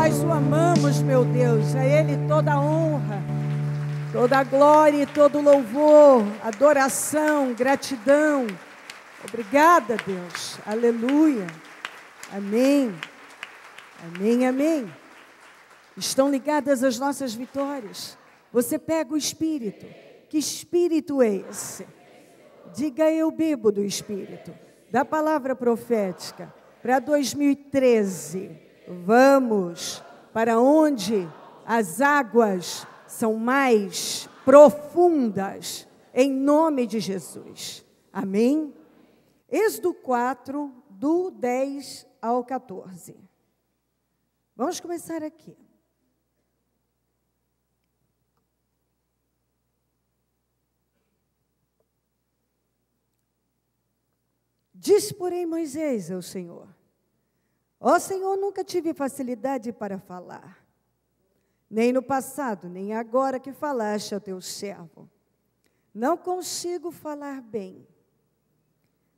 nós o amamos, meu Deus. A Ele toda a honra, toda a glória e todo o louvor, adoração, gratidão. Obrigada, Deus. Aleluia. Amém. Amém, amém. Estão ligadas as nossas vitórias. Você pega o Espírito. Que Espírito é esse? Diga: eu bebo do Espírito. Da palavra profética para 2013. Vamos para onde as águas são mais profundas, em nome de Jesus. Amém? Êxodo 4, do 10 ao 14. Vamos começar aqui. Disse, porém, Moisés ao Senhor: ó Senhor, nunca tive facilidade para falar, nem no passado, nem agora que falaste ao teu servo. Não consigo falar bem.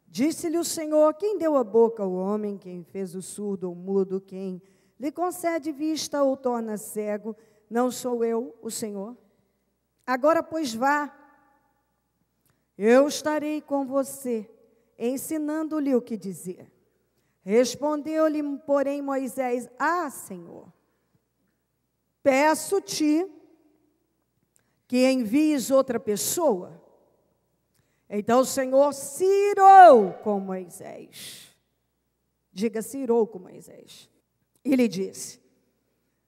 Disse-lhe o Senhor: quem deu a boca ao homem, quem fez o surdo ou mudo, quem lhe concede vista ou torna cego? Não sou eu, o Senhor? Agora, pois, vá, eu estarei com você, ensinando-lhe o que dizer. Respondeu-lhe, porém, Moisés: ah, Senhor, peço-te que envies outra pessoa. Então o Senhor se irou com Moisés. Diga: se irou com Moisés. E lhe disse: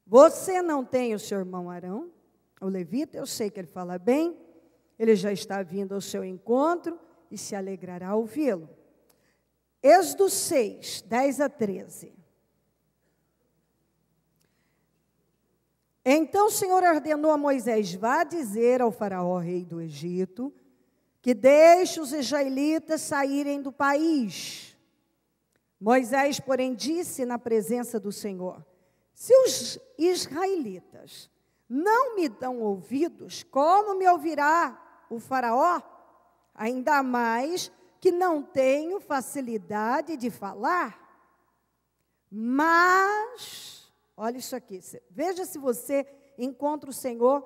você não tem o seu irmão Arão, o levita? Eu sei que ele fala bem, ele já está vindo ao seu encontro e se alegrará ao ouvi-lo. Êxodo 6, 10 a 13. Então o Senhor ordenou a Moisés: vá dizer ao faraó, rei do Egito, que deixe os israelitas saírem do país. Moisés, porém, disse na presença do Senhor: se os israelitas não me dão ouvidos, como me ouvirá o faraó? Ainda mais que não tenho facilidade de falar. Mas, olha isso aqui, veja se você encontra o Senhor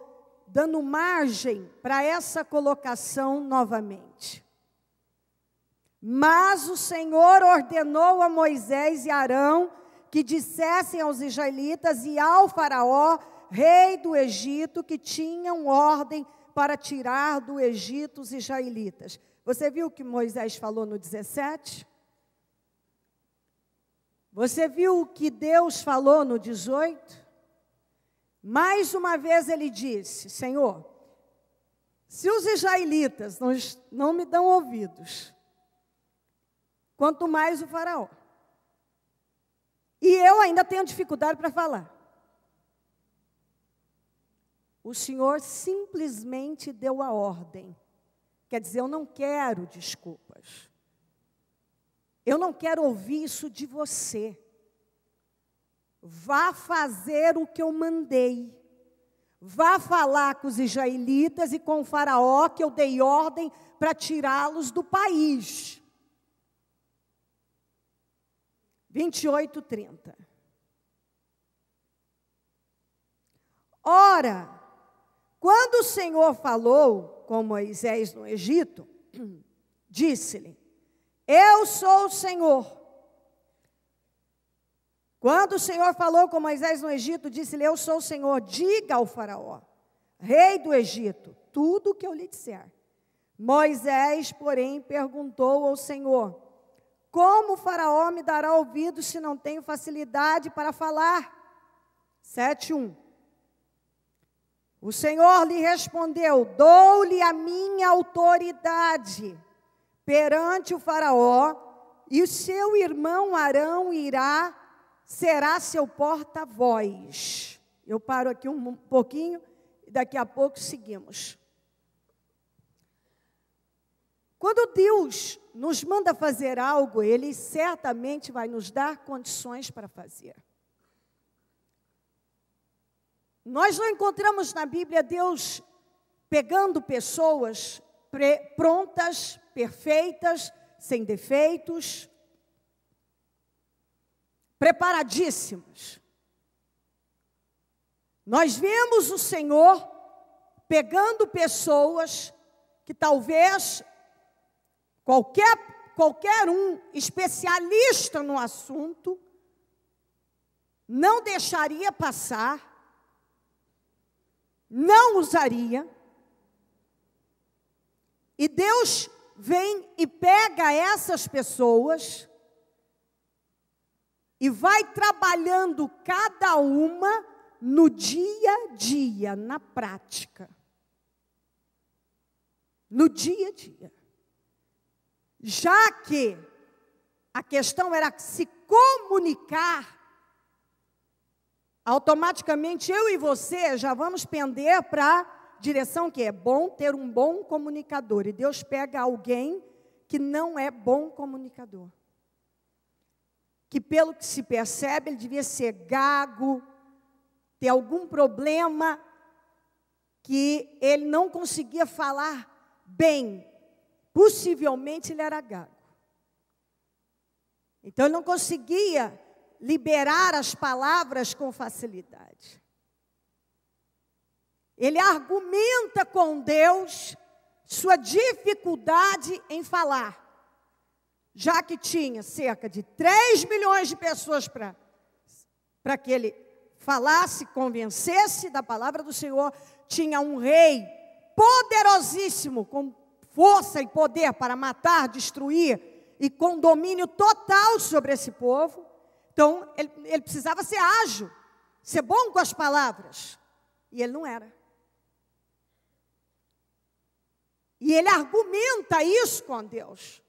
dando margem para essa colocação novamente. Mas o Senhor ordenou a Moisés e Arão que dissessem aos israelitas e ao faraó, rei do Egito, que tinham ordem para tirar do Egito os israelitas. Você viu o que Moisés falou no 17? Você viu o que Deus falou no 18? Mais uma vez ele disse: Senhor, se os israelitas não me dão ouvidos, quanto mais o faraó. E eu ainda tenho dificuldade para falar. O Senhor simplesmente deu a ordem. Quer dizer, eu não quero desculpas. Eu não quero ouvir isso de você. Vá fazer o que eu mandei. Vá falar com os israelitas e com o faraó que eu dei ordem para tirá-los do país. 28, 30. Ora, quando o Senhor falou com Moisés no Egito, disse-lhe: eu sou o Senhor. Quando o Senhor falou com Moisés no Egito, disse-lhe: eu sou o Senhor. Diga ao faraó, rei do Egito, tudo o que eu lhe disser. Moisés, porém, perguntou ao Senhor: como o faraó me dará ouvido se não tenho facilidade para falar? 7:1. O Senhor lhe respondeu: dou-lhe a minha autoridade perante o faraó, e o seu irmão Arão será seu porta-voz. Eu paro aqui um pouquinho e daqui a pouco seguimos. Quando Deus nos manda fazer algo, Ele certamente vai nos dar condições para fazer. Nós não encontramos na Bíblia Deus pegando pessoas prontas, perfeitas, sem defeitos, preparadíssimas. Nós vemos o Senhor pegando pessoas que talvez qualquer um especialista no assunto não deixaria passar, não usaria. E Deus vem e pega essas pessoas e vai trabalhando cada uma no dia a dia, na prática. No dia a dia. Já que a questão era se comunicar, automaticamente eu e você já vamos pender para a direção que é bom ter um bom comunicador. E Deus pega alguém que não é bom comunicador. Que pelo que se percebe, ele devia ser gago, ter algum problema que ele não conseguia falar bem. Possivelmente ele era gago. Então ele não conseguia liberar as palavras com facilidade. Ele argumenta com Deus sua dificuldade em falar, já que tinha cerca de 3 milhões de pessoas para que ele falasse, convencesse da palavra do Senhor. Tinha um rei poderosíssimo, com força e poder para matar, destruir, e com domínio total sobre esse povo. Então, ele precisava ser ágil, ser bom com as palavras. E ele não era. E ele argumenta isso com Deus.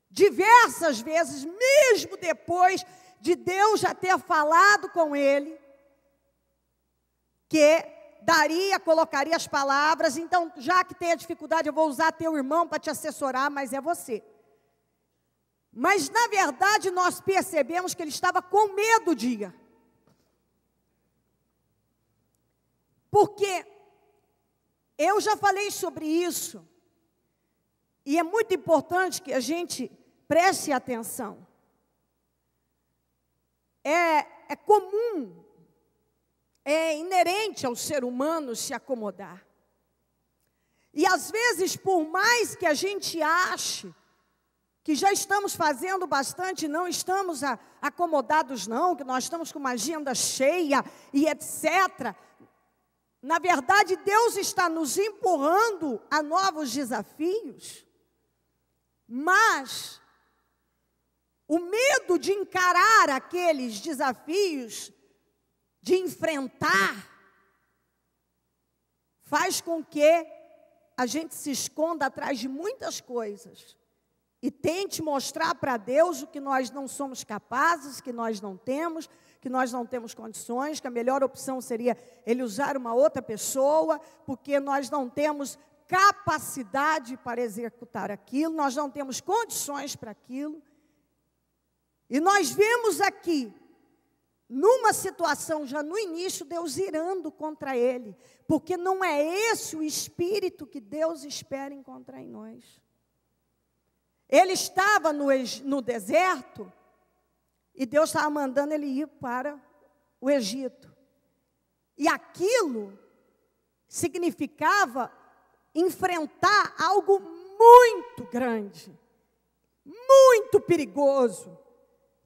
Diversas vezes, mesmo depois de Deus já ter falado com ele, que colocaria as palavras. Então, já que tem a dificuldade, eu vou usar teu irmão para te assessorar, mas é você. Mas, na verdade, nós percebemos que ele estava com medo de ir. Porque eu já falei sobre isso, e é muito importante que a gente preste atenção. É comum, é inerente ao ser humano se acomodar. E às vezes, por mais que a gente ache que já estamos fazendo bastante, não estamos acomodados não, que nós estamos com uma agenda cheia e etc. Na verdade, Deus está nos empurrando a novos desafios, mas o medo de encarar aqueles desafios, de enfrentar, faz com que a gente se esconda atrás de muitas coisas e tente mostrar para Deus o que nós não somos capazes, que nós não temos condições, que a melhor opção seria ele usar uma outra pessoa, porque nós não temos capacidade para executar aquilo, nós não temos condições para aquilo. E nós vemos aqui, numa situação já no início, Deus irando contra ele, porque não é esse o espírito que Deus espera encontrar em nós. Ele estava no deserto, e Deus estava mandando ele ir para o Egito. E aquilo significava enfrentar algo muito grande, muito perigoso,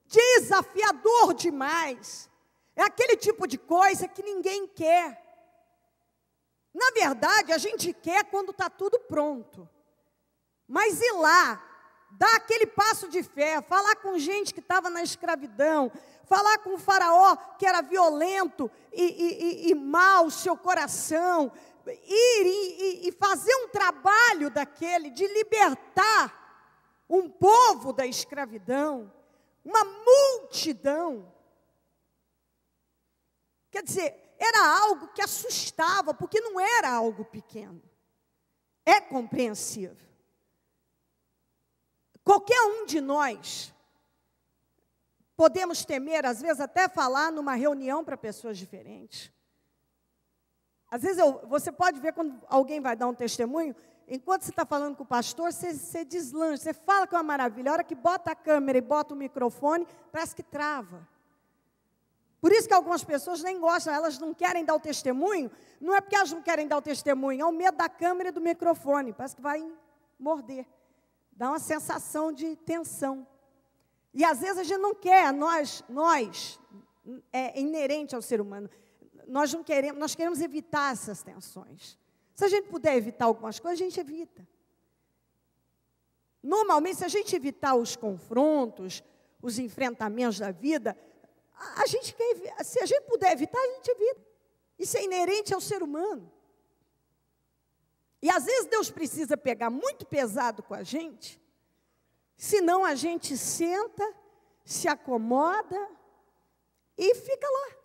desafiador demais. É aquele tipo de coisa que ninguém quer. Na verdade, a gente quer quando está tudo pronto. Mas ir lá, dar aquele passo de fé, falar com gente que estava na escravidão, falar com o faraó que era violento e mau, seu coração, ir e fazer um trabalho daquele, de libertar um povo da escravidão, uma multidão. Quer dizer, era algo que assustava, porque não era algo pequeno. É compreensível. Qualquer um de nós podemos temer, às vezes até falar numa reunião para pessoas diferentes. Às vezes você pode ver quando alguém vai dar um testemunho, enquanto você está falando com o pastor, você deslancha, você fala que é uma maravilha. A hora que bota a câmera e bota o microfone, parece que trava. Por isso que algumas pessoas nem gostam, elas não querem dar o testemunho, não é porque elas não querem dar o testemunho, é o medo da câmera e do microfone, parece que vai morder, dá uma sensação de tensão. E às vezes a gente não quer, nós é inerente ao ser humano, nós queremos evitar essas tensões. Se a gente puder evitar algumas coisas, a gente evita. Normalmente, se a gente evitar os confrontos, os enfrentamentos da vida, a gente quer, se a gente puder evitar, a gente evita. Isso é inerente ao ser humano. E às vezes Deus precisa pegar muito pesado com a gente, senão a gente senta, se acomoda e fica lá.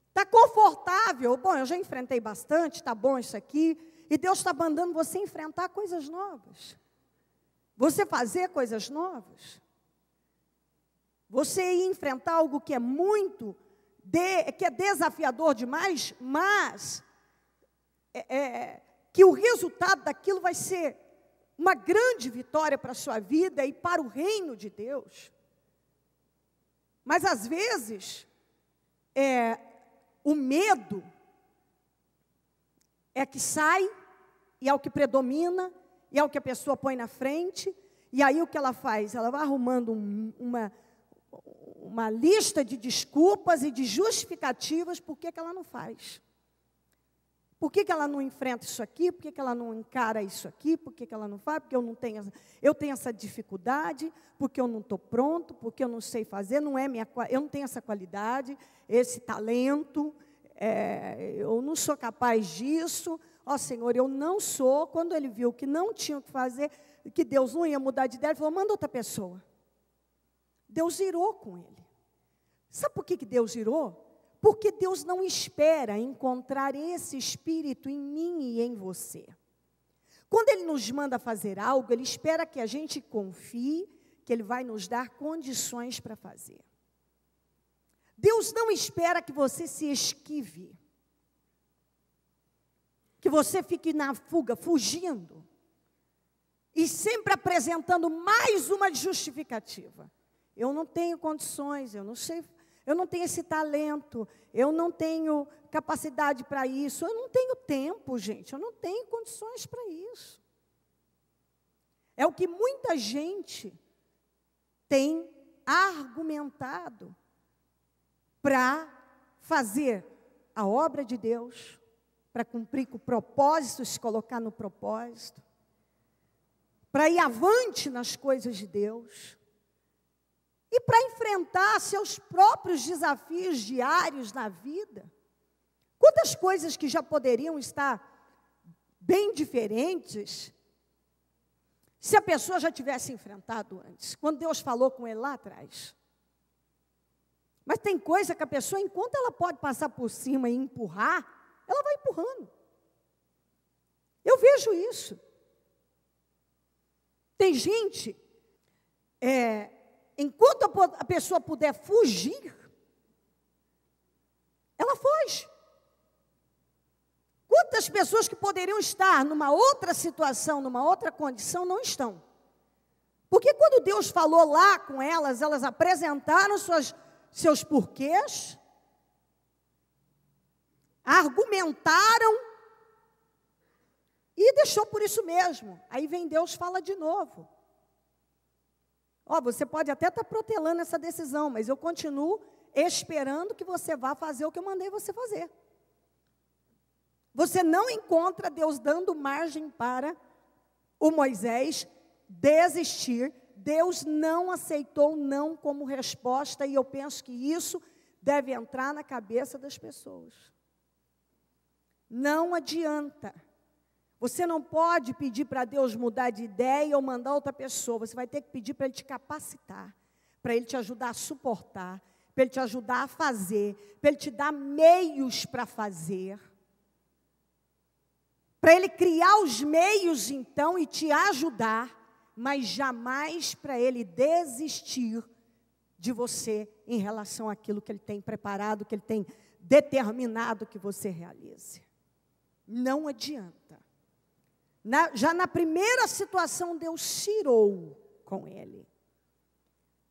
Está confortável. Bom, eu já enfrentei bastante, está bom isso aqui. E Deus está mandando você enfrentar coisas novas. Você fazer coisas novas. Você ir enfrentar algo que é que é desafiador demais, mas que o resultado daquilo vai ser uma grande vitória para a sua vida e para o reino de Deus. Mas às vezes, o medo é que sai, e é o que predomina, e é o que a pessoa põe na frente, e aí o que ela faz? Ela vai arrumando uma lista de desculpas e de justificativas por que ela não faz. Por que ela não enfrenta isso aqui? Por que ela não encara isso aqui? Por que ela não faz? Porque eu tenho essa dificuldade, porque eu não estou pronto, porque eu não sei fazer, eu não tenho essa qualidade, esse talento, eu não sou capaz disso. Ó Senhor, eu não sou. Quando ele viu que não tinha o que fazer, que Deus não ia mudar de ideia, ele falou, manda outra pessoa. Deus irou com ele. Sabe por que Deus irou? Porque Deus não espera encontrar esse espírito em mim e em você. Quando Ele nos manda fazer algo, Ele espera que a gente confie, que Ele vai nos dar condições para fazer. Deus não espera que você se esquive, que você fique na fuga, fugindo, e sempre apresentando mais uma justificativa. Eu não tenho condições, eu não sei, eu não tenho esse talento, eu não tenho capacidade para isso, eu não tenho tempo, gente, eu não tenho condições para isso. É o que muita gente tem argumentado para fazer a obra de Deus, para cumprir com o propósito, se colocar no propósito, para ir avante nas coisas de Deus. E para enfrentar seus próprios desafios diários na vida. Quantas coisas que já poderiam estar bem diferentes se a pessoa já tivesse enfrentado antes, quando Deus falou com ele lá atrás. Mas tem coisa que a pessoa, enquanto ela pode passar por cima e empurrar, ela vai empurrando. Eu vejo isso. Tem gente... enquanto a pessoa puder fugir, ela foge. Quantas pessoas que poderiam estar numa outra situação, numa outra condição, não estão? Porque quando Deus falou lá com elas, elas apresentaram seus porquês, argumentaram e deixou por isso mesmo. Aí vem Deus e fala de novo. Você pode até estar protelando essa decisão, mas eu continuo esperando que você vá fazer o que eu mandei você fazer. Você não encontra Deus dando margem para o Moisés desistir. Deus não aceitou não como resposta, e eu penso que isso deve entrar na cabeça das pessoas. Não adianta. Você não pode pedir para Deus mudar de ideia ou mandar outra pessoa. Você vai ter que pedir para Ele te capacitar, para Ele te ajudar a suportar, para Ele te ajudar a fazer, para Ele te dar meios para fazer, para Ele criar os meios, então, e te ajudar, mas jamais para Ele desistir de você em relação àquilo que Ele tem preparado, que Ele tem determinado que você realize. Não adianta. Já na primeira situação, Deus tirou com ele.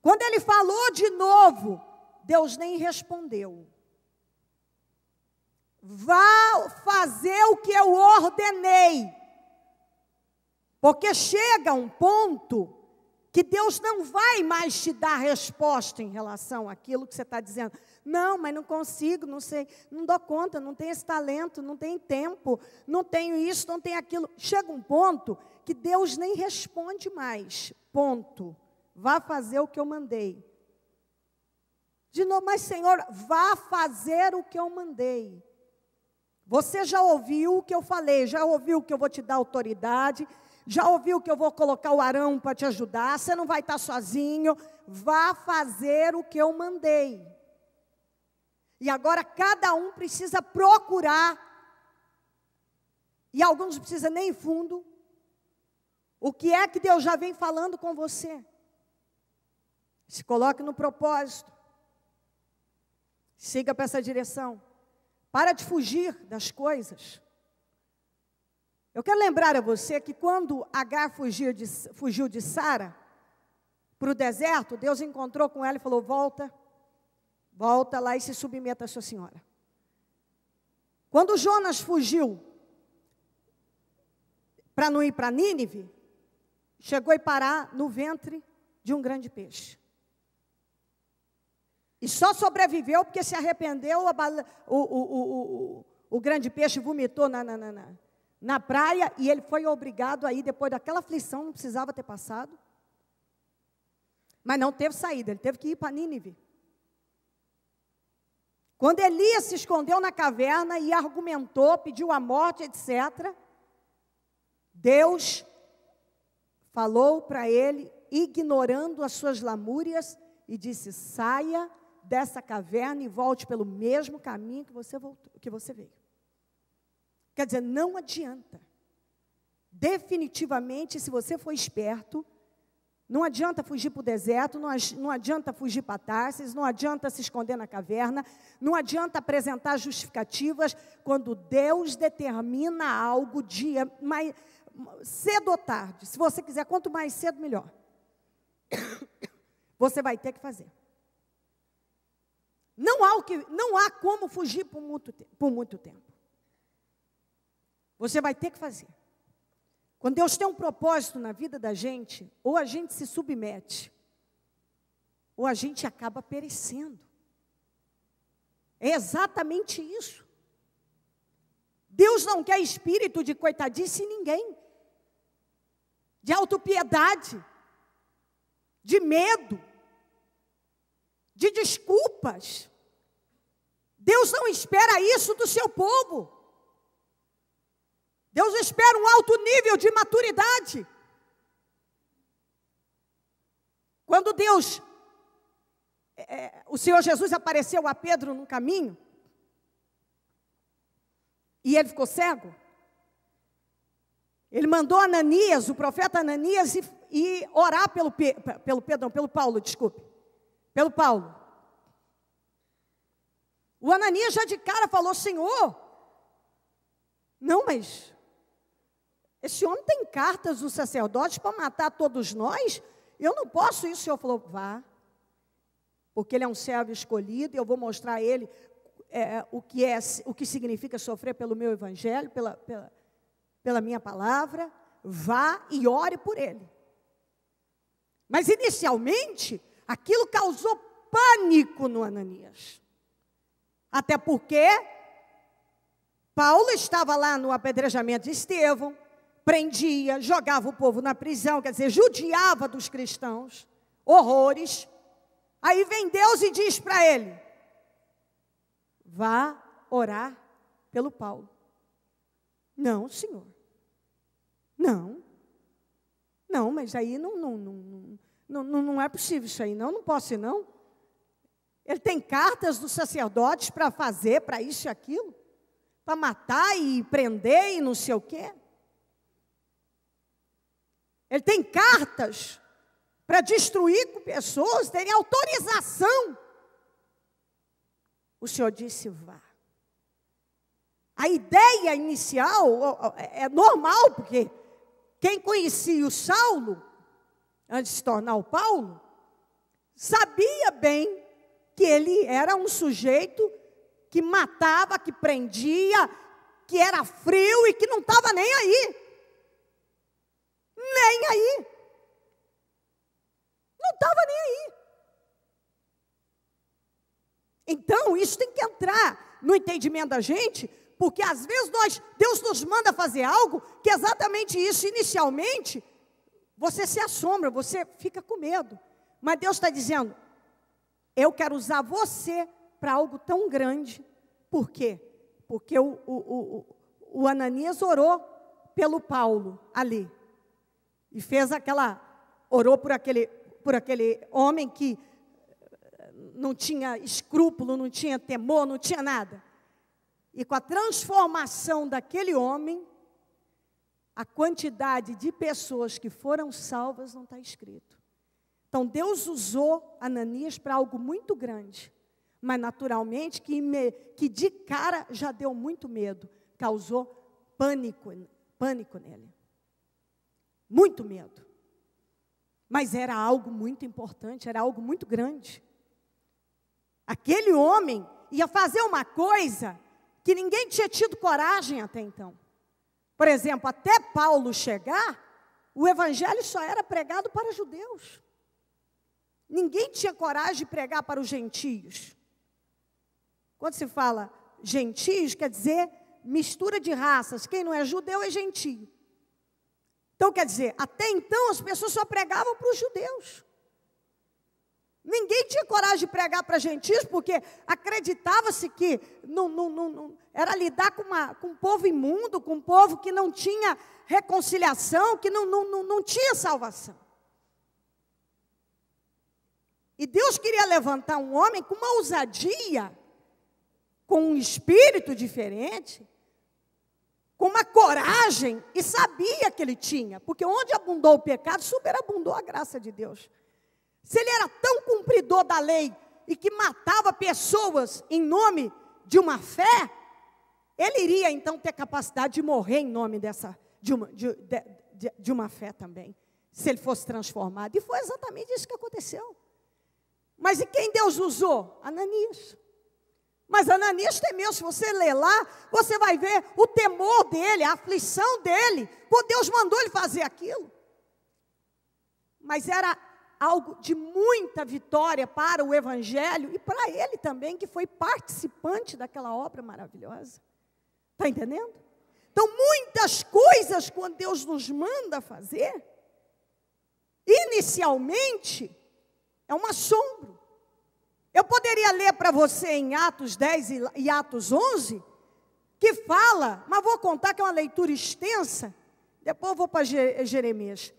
Quando ele falou de novo, Deus nem respondeu. Vá fazer o que eu ordenei. Porque chega um ponto que Deus não vai mais te dar resposta em relação àquilo que você está dizendo. Não, mas não consigo, não sei, não dou conta, não tenho esse talento, não tenho tempo, não tenho isso, não tenho aquilo. Chega um ponto que Deus nem responde mais. Ponto. Vá fazer o que eu mandei. De novo, mas Senhor, vá fazer o que eu mandei. Você já ouviu o que eu falei, já ouviu que eu vou te dar autoridade, já ouviu que eu vou colocar o Arão para te ajudar, você não vai estar sozinho, vá fazer o que eu mandei. E agora cada um precisa procurar, e alguns não precisam nem fundo, o que é que Deus já vem falando com você. Se coloque no propósito, siga para essa direção, para de fugir das coisas. Eu quero lembrar a você que quando Agar fugiu de Sara para o deserto, Deus encontrou com ela e falou, volta lá e se submeta à sua senhora. Quando Jonas fugiu para não ir para Nínive, chegou a parar no ventre de um grande peixe. E só sobreviveu porque se arrependeu, o grande peixe vomitou na praia, e ele foi obrigado a ir, depois daquela aflição, não precisava ter passado. Mas não teve saída, ele teve que ir para Nínive. Quando Elias se escondeu na caverna e argumentou, pediu a morte, etc., Deus falou para ele, ignorando as suas lamúrias, e disse, saia dessa caverna e volte pelo mesmo caminho que você veio. Quer dizer, não adianta. Definitivamente, se você for esperto, não adianta fugir para o deserto, não adianta fugir para Tarsis, não adianta se esconder na caverna, não adianta apresentar justificativas. Quando Deus determina algo, mais cedo ou tarde, se você quiser, quanto mais cedo, melhor. Você vai ter que fazer. Não há como fugir por muito tempo. Você vai ter que fazer. Quando Deus tem um propósito na vida da gente, ou a gente se submete, ou a gente acaba perecendo. É exatamente isso. Deus não quer espírito de coitadice em ninguém, de autopiedade, de medo, de desculpas. Deus não espera isso do seu povo. Deus espera um alto nível de maturidade. Quando o Senhor Jesus apareceu a Pedro no caminho, e ele ficou cego, ele mandou Ananias, o profeta Ananias, e orar pelo Paulo. O Ananias já de cara falou, Senhor, não, mas esse homem tem cartas dos sacerdotes para matar todos nós, eu não posso isso. O Senhor falou, vá, porque ele é um servo escolhido, e eu vou mostrar a ele o que significa sofrer pelo meu evangelho, pela minha palavra. Vá e ore por ele. Mas inicialmente, aquilo causou pânico no Ananias. Até porque Paulo estava lá no apedrejamento de Estevão, prendia, jogava o povo na prisão, quer dizer, judiava dos cristãos, horrores. Aí vem Deus e diz para ele, vá orar pelo Paulo. Não, Senhor. Não, mas aí não é possível isso aí, não posso ir, não. Ele tem cartas dos sacerdotes para fazer, para isso e aquilo, para matar e prender e não sei o quê. Ele tem cartas para destruir com pessoas, tem autorização. O Senhor disse, vá. A ideia inicial é normal, porque quem conhecia o Saulo, antes de se tornar o Paulo, sabia bem que ele era um sujeito que matava, que prendia, que era frio e que não estava nem aí. Nem aí. Não estava nem aí. Então, isso tem que entrar no entendimento da gente, porque às vezes Deus nos manda fazer algo que é exatamente isso. Inicialmente, você se assombra, você fica com medo. Mas Deus está dizendo, eu quero usar você para algo tão grande. Por quê? Porque o Ananias orou pelo Paulo ali. E fez orou por aquele homem que não tinha escrúpulo, não tinha temor, não tinha nada. E com a transformação daquele homem, a quantidade de pessoas que foram salvas não está escrito. Então, Deus usou Ananias para algo muito grande, mas naturalmente que de cara já deu muito medo, causou pânico nele. Muito medo. Mas era algo muito importante, era algo muito grande. Aquele homem ia fazer uma coisa que ninguém tinha tido coragem até então. Por exemplo, até Paulo chegar, o evangelho só era pregado para judeus. Ninguém tinha coragem de pregar para os gentios. Quando se fala gentios, quer dizer mistura de raças. Quem não é judeu é gentio. Então, quer dizer, até então as pessoas só pregavam para os judeus. Ninguém tinha coragem de pregar para gentios, porque acreditava-se que não era lidar com um povo imundo, com um povo que não tinha reconciliação, que não tinha salvação. E Deus queria levantar um homem com uma ousadia, com um espírito diferente, com uma coragem, e sabia que ele tinha, porque onde abundou o pecado, superabundou a graça de Deus. Se ele era tão cumpridor da lei e que matava pessoas em nome de uma fé, ele iria então ter capacidade de morrer em nome de uma fé também, se ele fosse transformado. E foi exatamente isso que aconteceu. Mas e quem Deus usou? Ananias. Mas Ananias temeu. Se você ler lá, você vai ver o temor dele, a aflição dele, quando Deus mandou ele fazer aquilo. Mas era algo de muita vitória para o evangelho e para ele também, que foi participante daquela obra maravilhosa. Está entendendo? Então, muitas coisas, quando Deus nos manda fazer, inicialmente, é um assombro. Eu poderia ler para você em Atos 10 e Atos 11, que fala, mas vou contar que é uma leitura extensa, depois eu vou para Jeremias.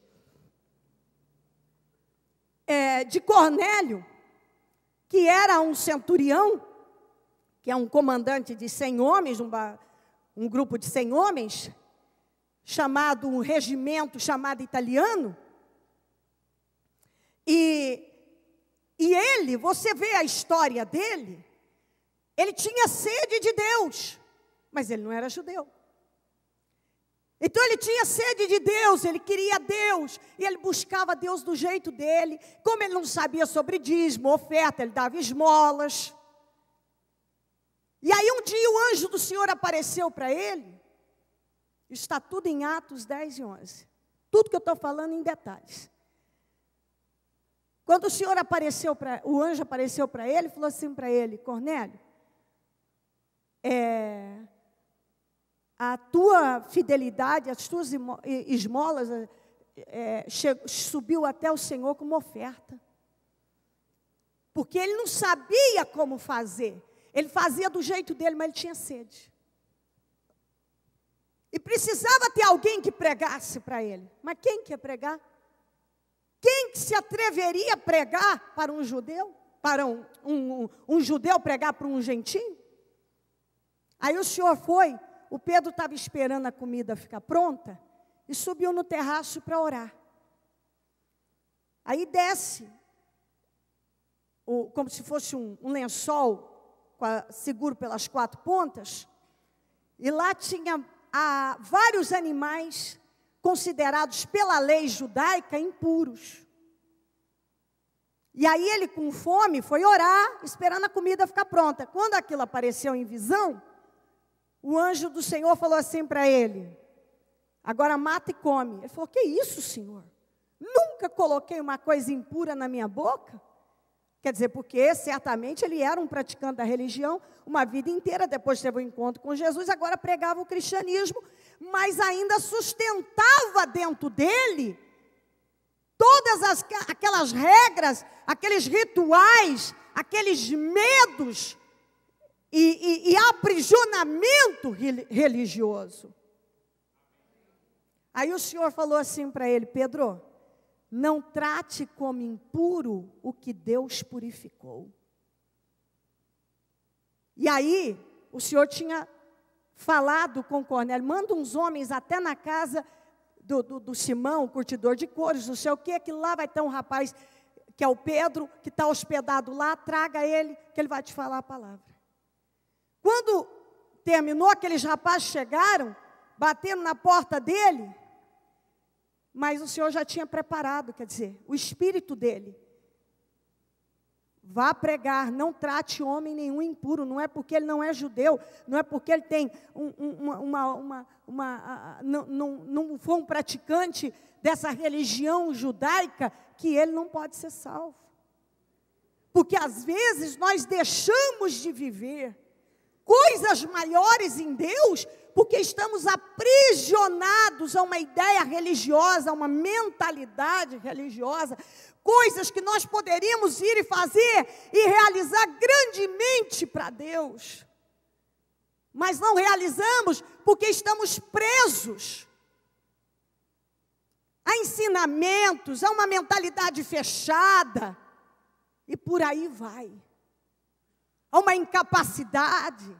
De Cornélio, que era um centurião, que é um comandante de 100 homens, um grupo de 100 homens, um regimento chamado italiano, e ele, você vê a história dele, ele tinha sede de Deus, mas ele não era judeu. Então ele tinha sede de Deus, ele queria Deus, e ele buscava Deus do jeito dele. Como ele não sabia sobre dízimo, oferta, ele dava esmolas. E aí um dia o anjo do Senhor apareceu para ele, está tudo em Atos 10 e 11. Tudo que eu estou falando em detalhes. Quando o anjo apareceu para ele, falou assim para ele: Cornélio, a tua fidelidade, as tuas esmolas subiu até o Senhor como oferta. Porque ele não sabia como fazer. Ele fazia do jeito dele, mas ele tinha sede. E precisava ter alguém que pregasse para ele. Mas quem que ia pregar? Quem que se atreveria a pregar para um judeu? Para um judeu pregar para um gentio? Aí o Senhor foi. O Pedro estava esperando a comida ficar pronta e subiu no terraço para orar. Aí desce, como se fosse um lençol seguro pelas 4 pontas, e lá tinha vários animais considerados pela lei judaica impuros. E aí ele, com fome, foi orar, esperando a comida ficar pronta. Quando aquilo apareceu em visão, o anjo do Senhor falou assim para ele: agora mata e come. Ele falou: que isso, Senhor? Nunca coloquei uma coisa impura na minha boca. Quer dizer, porque certamente ele era um praticante da religião, uma vida inteira, depois teve um encontro com Jesus, agora pregava o cristianismo, mas ainda sustentava dentro dele todas aquelas regras, aqueles rituais, aqueles medos e aprisionamento religioso. Aí o Senhor falou assim para ele: Pedro, não trate como impuro o que Deus purificou. E aí, o Senhor tinha falado com Cornélio: manda uns homens até na casa do Simão, o curtidor de couros, não sei o quê, que lá vai ter um rapaz, que é o Pedro, que está hospedado lá, traga ele, que ele vai te falar a palavra. Quando terminou, aqueles rapazes chegaram, bateram na porta dele, mas o Senhor já tinha preparado, quer dizer, o espírito dele. Vá pregar, não trate homem nenhum impuro, não é porque ele não é judeu, não é porque ele tem não foi um praticante dessa religião judaica, que ele não pode ser salvo. Porque às vezes nós deixamos de viver coisas maiores em Deus, porque estamos aprisionados a uma ideia religiosa, a uma mentalidade religiosa, coisas que nós poderíamos ir e fazer e realizar grandemente para Deus, mas não realizamos porque estamos presos a ensinamentos, a uma mentalidade fechada, e por aí vai, a uma incapacidade.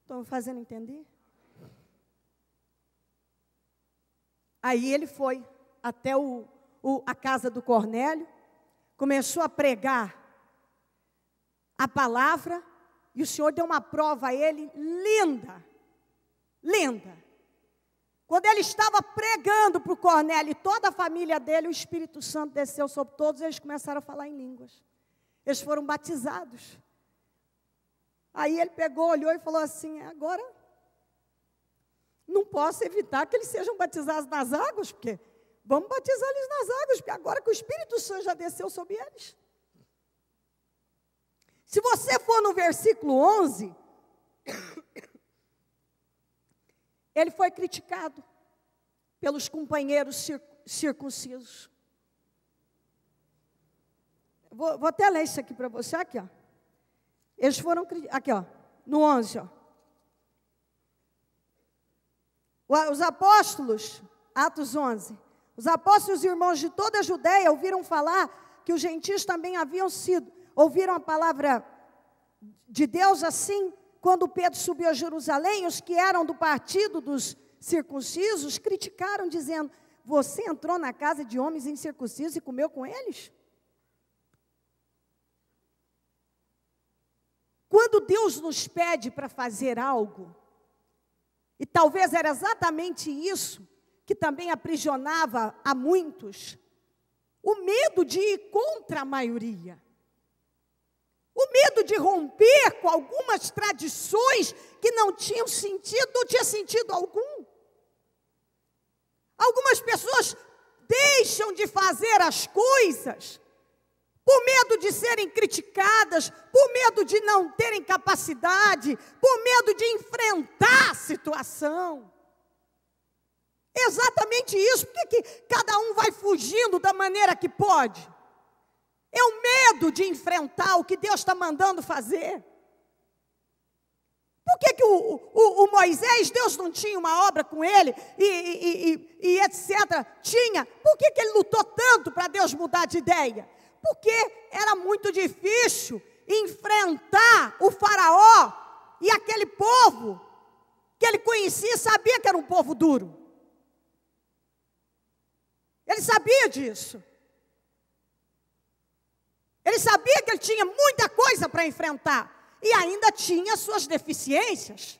Estão me fazendo entender? Aí ele foi até a casa do Cornélio, começou a pregar a palavra, e o Senhor deu uma prova a ele linda, linda. Quando ele estava pregando para o Cornélio e toda a família dele, o Espírito Santo desceu sobre todos, e eles começaram a falar em línguas. Eles foram batizados. Aí ele pegou, olhou e falou assim: agora não posso evitar que eles sejam batizados nas águas, porque vamos batizar eles nas águas, porque agora que o Espírito Santo já desceu sobre eles. Se você for no versículo 11, ele foi criticado pelos companheiros circuncisos. Vou até ler isso aqui para você, aqui, ó. Eles foram, aqui, ó, no 11, ó. Os apóstolos, Atos 11, os apóstolos e irmãos de toda a Judeia ouviram falar que os gentios também ouviram a palavra de Deus assim, quando Pedro subiu a Jerusalém, os que eram do partido dos circuncisos criticaram, dizendo: você entrou na casa de homens incircuncisos e comeu com eles? Quando Deus nos pede para fazer algo, e talvez era exatamente isso que também aprisionava a muitos, o medo de ir contra a maioria, o medo de romper com algumas tradições que não tinham sentido, não tinha sentido algum. Algumas pessoas deixam de fazer as coisas por medo de serem criticadas, por medo de não terem capacidade, por medo de enfrentar a situação. Exatamente isso. Por que cada um vai fugindo da maneira que pode? É o medo de enfrentar o que Deus está mandando fazer. Por que o Moisés, Deus não tinha uma obra com ele, e etc. Tinha. Por que ele lutou tanto para Deus mudar de ideia? Porque era muito difícil enfrentar o faraó e aquele povo que ele conhecia, sabia que era um povo duro. Ele sabia disso. Ele sabia que ele tinha muita coisa para enfrentar e ainda tinha suas deficiências.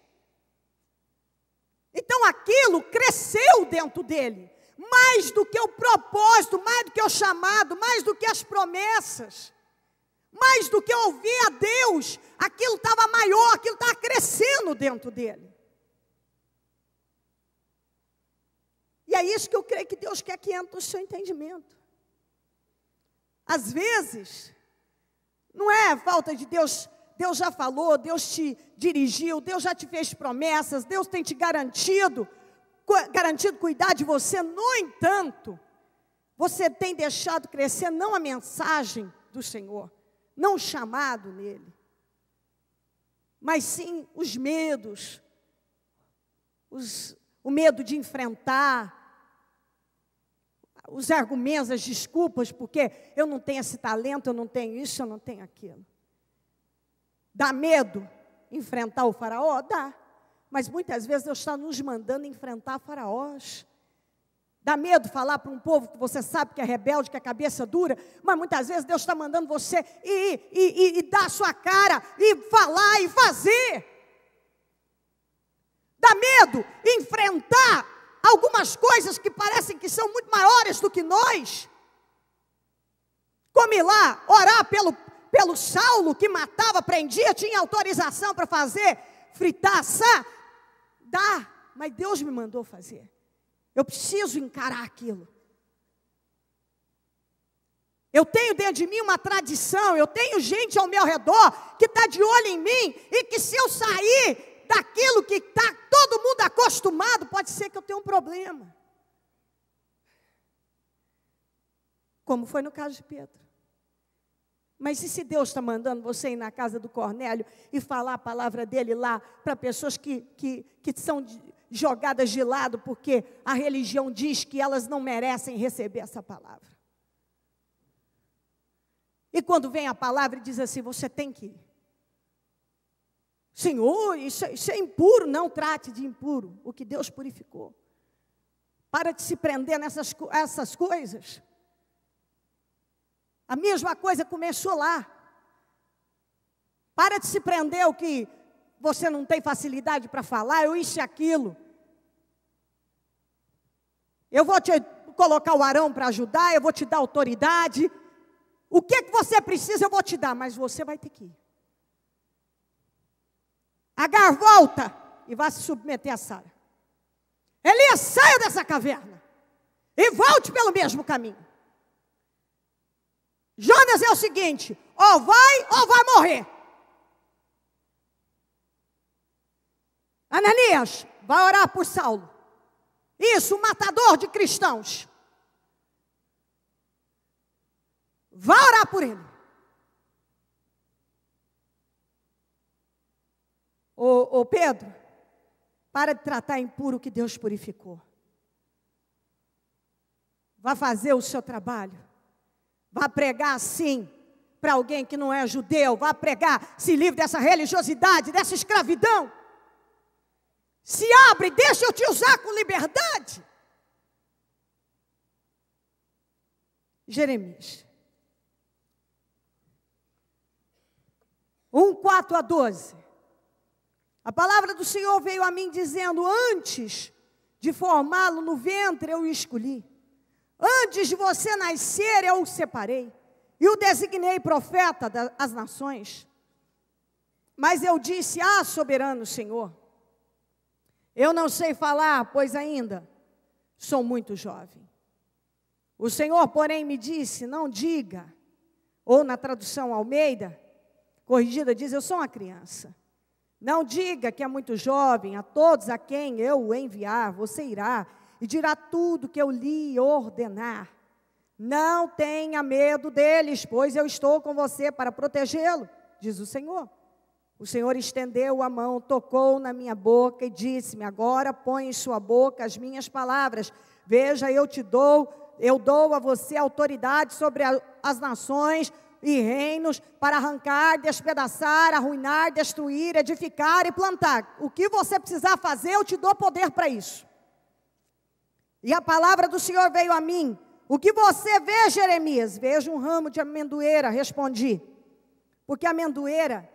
Então aquilo cresceu dentro dele, mais do que o propósito, mais do que o chamado, mais do que as promessas, mais do que ouvir a Deus, aquilo estava maior, aquilo estava crescendo dentro dele. E é isso que eu creio que Deus quer que entre no seu entendimento. Às vezes, não é falta de Deus, Deus já falou, Deus te dirigiu, Deus já te fez promessas, Deus tem te garantido cuidar de você. No entanto, você tem deixado crescer não a mensagem do Senhor, não o chamado nele, mas sim os medos, o medo de enfrentar, os argumentos, as desculpas, porque eu não tenho esse talento, eu não tenho isso, eu não tenho aquilo. Dá medo enfrentar o faraó? Dá. Mas muitas vezes Deus está nos mandando enfrentar faraós. Dá medo falar para um povo que você sabe que é rebelde, que é cabeça dura, mas muitas vezes Deus está mandando você ir e dar a sua cara, e falar e fazer. Dá medo enfrentar algumas coisas que parecem que são muito maiores do que nós. Como ir lá, orar pelo Saulo, que matava, prendia, tinha autorização para fazer, fritar, assar. Dá, mas Deus me mandou fazer. Eu preciso encarar aquilo. Eu tenho dentro de mim uma tradição, eu tenho gente ao meu redor que está de olho em mim, e que se eu sair daquilo que está todo mundo acostumado, pode ser que eu tenha um problema. Como foi no caso de Pedro. Mas e se Deus está mandando você ir na casa do Cornélio e falar a palavra dele lá para pessoas que são jogadas de lado porque a religião diz que elas não merecem receber essa palavra? E quando vem a palavra e diz assim, você tem que ir. Senhor, isso é impuro. Não trate de impuro o que Deus purificou. Para de se prender essas coisas. A mesma coisa começou lá. Para de se prender o que você não tem facilidade para falar, ou isso e aquilo. Eu vou te colocar o Arão para ajudar, eu vou te dar autoridade. O que você precisa eu vou te dar, mas você vai ter que ir. Agar, volta e vá se submeter a Sara. Elias, saia dessa caverna e volte pelo mesmo caminho. Jonas é o seguinte, ou vai morrer. Ananias, vai orar por Saulo. Isso, o matador de cristãos. Vai orar por ele. Ô Pedro, para de tratar impuro o que Deus purificou. Vá fazer o seu trabalho. Vá pregar assim para alguém que não é judeu. Vá pregar, se livre dessa religiosidade, dessa escravidão. Se abre, deixa eu te usar com liberdade. Jeremias 1:4-12. A palavra do Senhor veio a mim dizendo, antes de formá-lo no ventre eu o escolhi. Antes de você nascer eu o separei. E o designei profeta das nações. Mas eu disse, soberano Senhor, eu não sei falar, pois ainda sou muito jovem. O Senhor, porém, me disse, não diga, ou na tradução Almeida, corrigida, diz, eu sou uma criança. Não diga que é muito jovem, a todos a quem eu o enviar, você irá e dirá tudo que eu lhe ordenar. Não tenha medo deles, pois eu estou com você para protegê-lo, diz o Senhor. O Senhor estendeu a mão, tocou na minha boca e disse-me, agora põe em sua boca as minhas palavras. Veja, eu dou a você autoridade sobre as nações e reinos para arrancar, despedaçar, arruinar, destruir, edificar e plantar. O que você precisar fazer, eu te dou poder para isso. E a palavra do Senhor veio a mim. O que você vê, Jeremias? Vejo um ramo de amendoeira, respondi. Porque a amendoeira,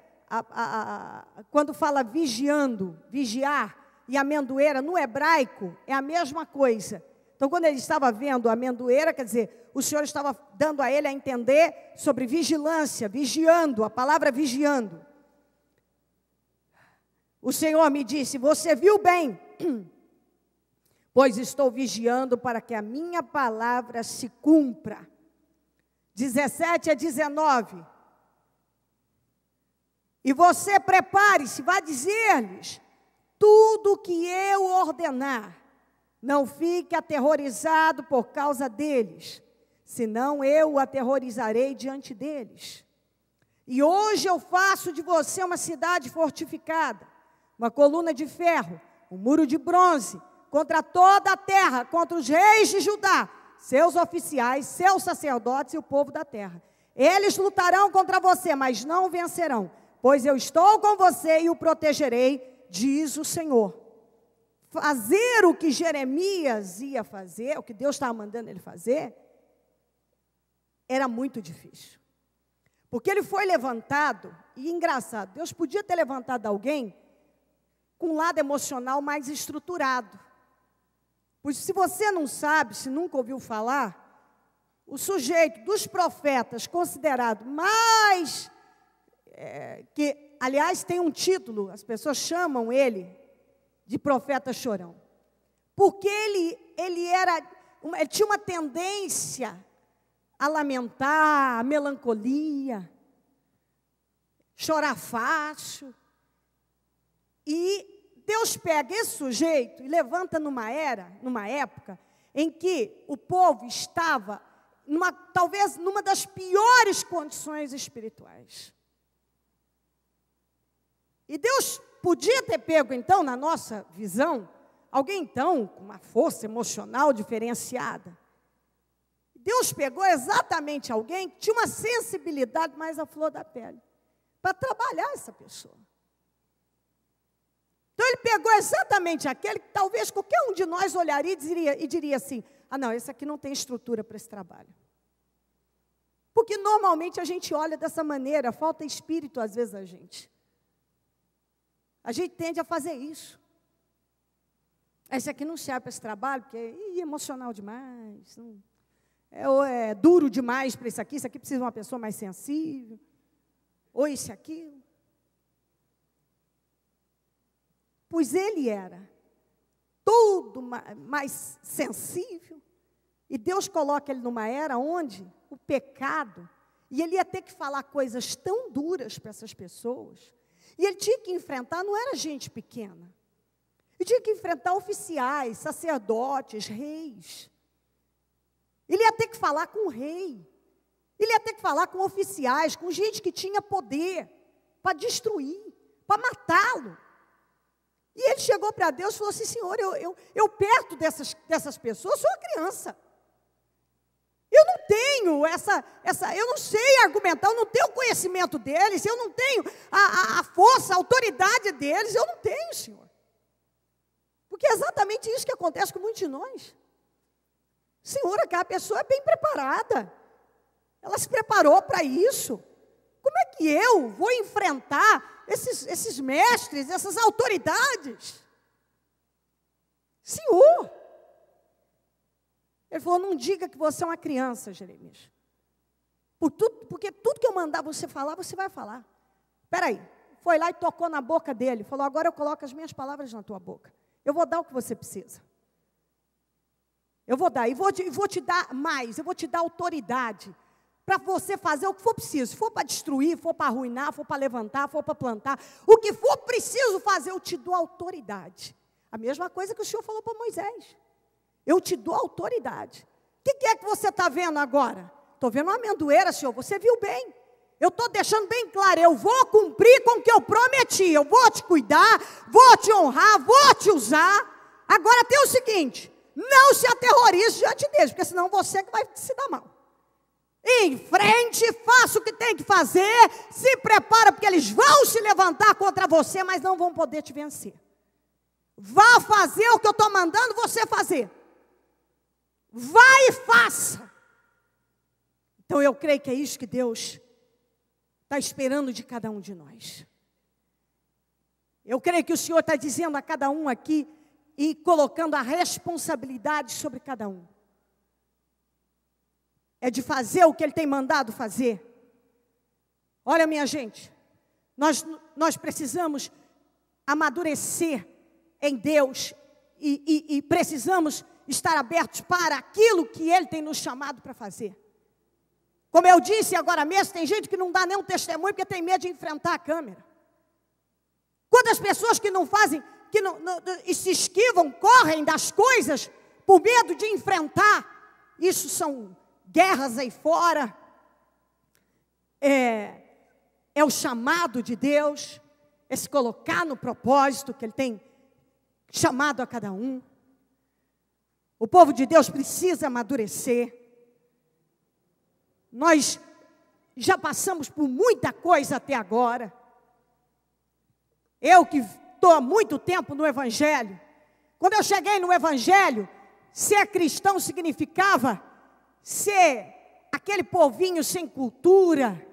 quando fala vigiando, vigiar, e amendoeira no hebraico é a mesma coisa. Então, quando ele estava vendo a amendoeira, quer dizer, o Senhor estava dando a ele a entender sobre vigilância, vigiando, a palavra vigiando. O Senhor me disse: você viu bem, pois estou vigiando para que a minha palavra se cumpra. 17 a 19. E você prepare-se, vá dizer-lhes tudo o que eu ordenar. Não fique aterrorizado por causa deles, senão eu o aterrorizarei diante deles. E hoje eu faço de você uma cidade fortificada, uma coluna de ferro, um muro de bronze, contra toda a terra, contra os reis de Judá, seus oficiais, seus sacerdotes e o povo da terra. Eles lutarão contra você, mas não vencerão, pois eu estou com você e o protegerei, diz o Senhor. Fazer o que Jeremias ia fazer, o que Deus estava mandando ele fazer, era muito difícil. Porque ele foi levantado, e engraçado, Deus podia ter levantado alguém com um lado emocional mais estruturado. Pois se você não sabe, se nunca ouviu falar, o sujeito dos profetas considerado mais, que aliás tem um título, as pessoas chamam ele de profeta chorão, porque ele tinha uma tendência a lamentar, a melancolia, chorar fácil. E Deus pega esse sujeito e levanta numa época em que o povo estava talvez numa das piores condições espirituais. E Deus podia ter pego, então, na nossa visão, alguém, então, com uma força emocional diferenciada. Deus pegou exatamente alguém que tinha uma sensibilidade mais à flor da pele, para trabalhar essa pessoa. Então, ele pegou exatamente aquele que talvez qualquer um de nós olharia e diria assim: ah, não, esse aqui não tem estrutura para esse trabalho. Porque, normalmente, a gente olha dessa maneira, falta espírito, às vezes, a gente. A gente tende a fazer isso. Esse aqui não serve para esse trabalho, porque é emocional demais. Não, é duro demais para isso aqui precisa de uma pessoa mais sensível. Ou isso, aquilo. Pois ele era tudo mais sensível. E Deus coloca ele numa era onde o pecado, e ele ia ter que falar coisas tão duras para essas pessoas. E ele tinha que enfrentar, não era gente pequena. Ele tinha que enfrentar oficiais, sacerdotes, reis. Ele ia ter que falar com o rei. Ele ia ter que falar com oficiais, com gente que tinha poder para destruir, para matá-lo. E ele chegou para Deus e falou assim: Senhor, eu perto dessas pessoas sou uma criança. Eu não tenho eu não sei argumentar, eu não tenho o conhecimento deles, eu não tenho a força, a autoridade deles, eu não tenho, Senhor. Porque é exatamente isso que acontece com muitos de nós. Senhor, aquela pessoa é bem preparada, ela se preparou para isso. Como é que eu vou enfrentar esses mestres, essas autoridades? Senhor. Ele falou: não diga que você é uma criança, Jeremias. Porque tudo que eu mandar você falar, você vai falar. Espera aí. Foi lá e tocou na boca dele. Falou: agora eu coloco as minhas palavras na tua boca. Eu vou dar o que você precisa. Eu vou dar. E vou te dar mais. Eu vou te dar autoridade para você fazer o que for preciso. Se for para destruir, for para arruinar, for para levantar, for para plantar. O que for preciso fazer, eu te dou autoridade. A mesma coisa que o Senhor falou para Moisés. Eu te dou autoridade. O que é que você está vendo agora? Estou vendo uma amendoeira, Senhor. Você viu bem. Eu estou deixando bem claro. Eu vou cumprir com o que eu prometi. Eu vou te cuidar, vou te honrar, vou te usar. Agora tem o seguinte: não se aterrorize diante deles, porque senão você que vai se dar mal. Em frente, faça o que tem que fazer. Se prepara, porque eles vão se levantar contra você, mas não vão poder te vencer. Vá fazer o que eu estou mandando você fazer. Vai e faça. Então eu creio que é isso que Deus está esperando de cada um de nós. Eu creio que o Senhor está dizendo a cada um aqui: e colocando a responsabilidade sobre cada um. É de fazer o que Ele tem mandado fazer. Olha, minha gente, nós precisamos amadurecer em Deus e precisamos estar abertos para aquilo que Ele tem nos chamado para fazer. Como eu disse agora mesmo, tem gente que não dá nenhum testemunho porque tem medo de enfrentar a câmera. Quantas pessoas que não fazem, e se esquivam, correm das coisas por medo de enfrentar. Isso são guerras aí fora. É o chamado de Deus, é se colocar no propósito que Ele tem chamado a cada um. O povo de Deus precisa amadurecer. Nós já passamos por muita coisa até agora. Eu que estou há muito tempo no Evangelho, quando eu cheguei no Evangelho, ser cristão significava ser aquele povinho sem cultura,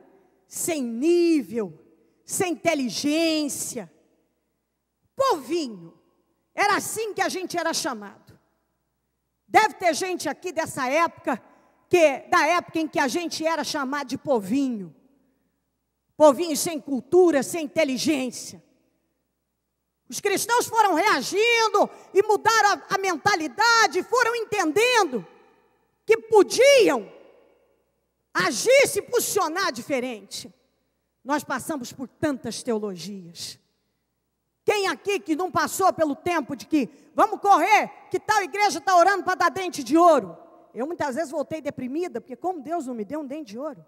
sem nível, sem inteligência. Povinho. Era assim que a gente era chamado. Deve ter gente aqui dessa época, da época em que a gente era chamado de povinho. Povinho sem cultura, sem inteligência. Os cristãos foram reagindo e mudaram a mentalidade, foram entendendo que podiam agir, se posicionar diferente. Nós passamos por tantas teologias. Quem aqui que não passou pelo tempo de que vamos correr, que tal igreja está orando para dar dente de ouro? Eu muitas vezes voltei deprimida, porque como Deus não me deu um dente de ouro?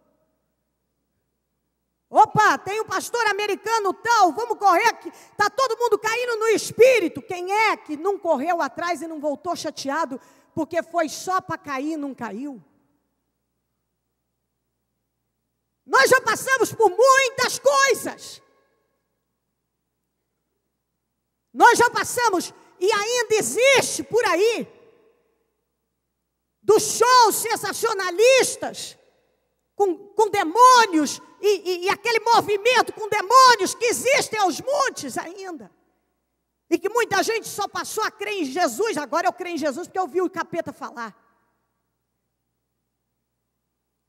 Opa, tem um pastor americano tal, vamos correr, está todo mundo caindo no espírito. Quem é que não correu atrás e não voltou chateado, porque foi só para cair e não caiu? Nós já passamos por muitas coisas. Nós já passamos, e ainda existe por aí, dos shows sensacionalistas, com demônios, e aquele movimento com demônios que existem aos montes ainda. E que muita gente só passou a crer em Jesus. Agora eu creio em Jesus porque eu vi o capeta falar.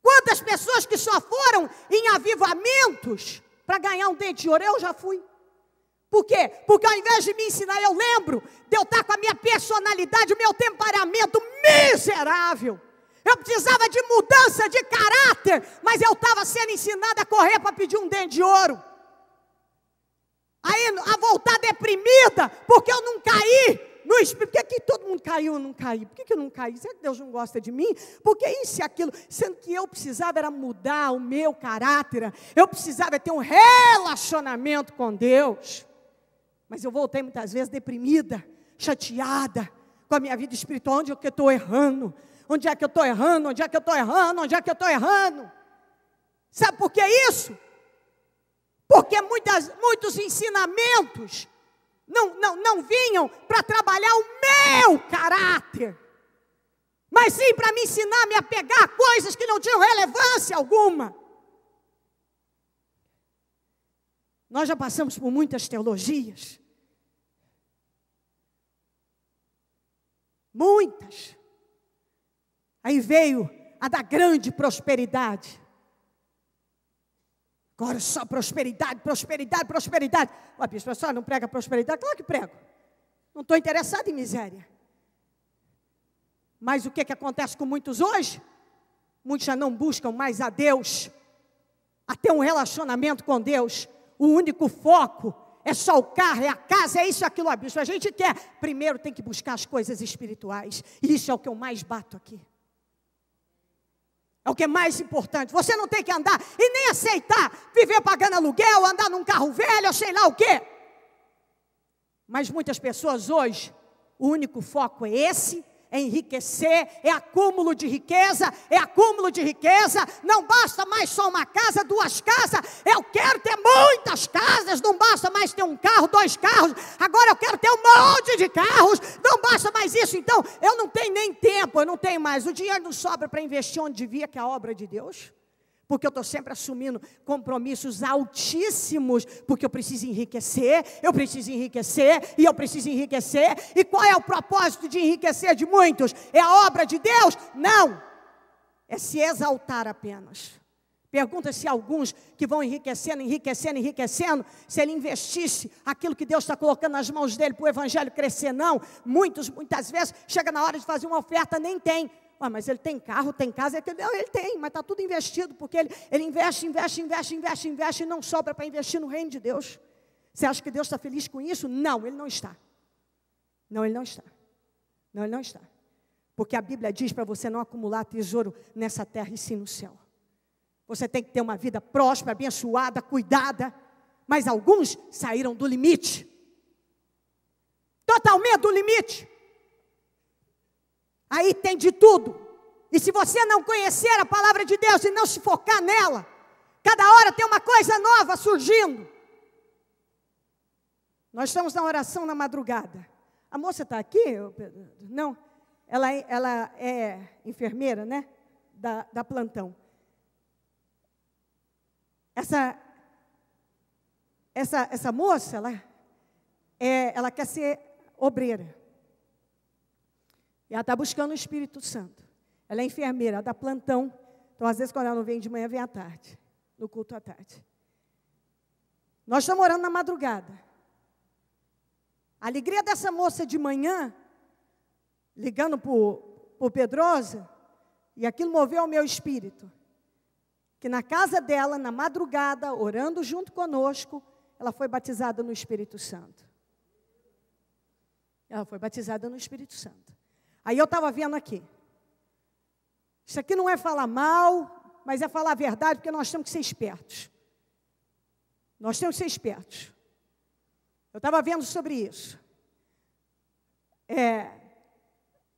Quantas pessoas que só foram em avivamentos para ganhar um dente de ouro? Eu já fui. Por quê? Porque ao invés de me ensinar, eu lembro de eu estar com a minha personalidade, o meu temperamento miserável. Eu precisava de mudança de caráter, mas eu estava sendo ensinada a correr para pedir um dente de ouro. Aí, a voltar deprimida, porque eu não caí no espírito. Por que todo mundo caiu e eu não caí? Por que eu não caí? Será que Deus não gosta de mim? Porque isso e aquilo. Sendo que eu precisava era mudar o meu caráter. Eu precisava ter um relacionamento com Deus. Mas eu voltei muitas vezes deprimida, chateada com a minha vida espiritual. Onde é que eu estou errando? Onde é que eu estou errando? Onde é que eu estou errando? Onde é que eu estou errando? Sabe por que isso? Porque muitos ensinamentos não vinham para trabalhar o meu caráter, mas sim para me ensinar, me apegar a coisas que não tinham relevância alguma. Nós já passamos por muitas teologias. Muitas. Aí veio a da grande prosperidade. Agora só prosperidade, prosperidade, prosperidade. Ué, bispo, a senhora não prega prosperidade? Claro que prego. Não estou interessado em miséria. Mas o que acontece com muitos hoje? Muitos já não buscam mais a Deus, a ter um relacionamento com Deus. O único foco é só o carro, é a casa, é isso e aquilo. Bispo, a gente quer. Primeiro tem que buscar as coisas espirituais. E isso é o que eu mais bato aqui. É o que é mais importante. Você não tem que andar e nem aceitar viver pagando aluguel, andar num carro velho, sei lá o quê. Mas muitas pessoas hoje, o único foco é esse, é enriquecer, é acúmulo de riqueza, não basta mais só uma casa, 2 casas, eu quero ter muitas casas, não basta mais ter um carro, 2 carros, agora eu quero ter um monte de carros, não basta mais isso, então eu não tenho nem tempo, eu não tenho mais, o dinheiro não sobra para investir onde devia, que é a obra de Deus, Porque eu estou sempre assumindo compromissos altíssimos, porque eu preciso enriquecer, e eu preciso enriquecer. E qual é o propósito de enriquecer de muitos? É a obra de Deus? Não! É se exaltar apenas. Pergunta se alguns que vão enriquecendo, se ele investisse aquilo que Deus está colocando nas mãos dele para o evangelho crescer, não. Muitas vezes, chega na hora de fazer uma oferta, nem tem. Mas ele tem carro, tem casa, não, ele tem, mas está tudo investido, porque ele investe e não sobra para investir no reino de Deus. Você acha que Deus está feliz com isso? Não, Ele não está. Não, Ele não está. Não, Ele não está. Porque a Bíblia diz para você não acumular tesouro nessa terra e sim no céu. Você tem que ter uma vida próspera, abençoada, cuidada, mas alguns saíram do limite. Totalmente do limite. Aí tem de tudo. E se você não conhecer a palavra de Deus e não se focar nela, cada hora tem uma coisa nova surgindo. Nós estamos na oração na madrugada. A moça está aqui? Não. Ela é enfermeira, né? Da plantão. Essa moça, ela quer ser obreira. E ela está buscando o Espírito Santo. Ela é enfermeira, ela dá plantão. Então, às vezes, quando ela não vem de manhã, vem à tarde. No culto à tarde. Nós estamos orando na madrugada. A alegria dessa moça de manhã, ligando para o Pedrosa, e aquilo moveu o meu espírito. Que na casa dela, na madrugada, orando junto conosco, ela foi batizada no Espírito Santo. Ela foi batizada no Espírito Santo. Aí eu estava vendo aqui. Isso aqui não é falar mal, mas é falar a verdade, porque nós temos que ser espertos. Nós temos que ser espertos. Eu estava vendo sobre isso.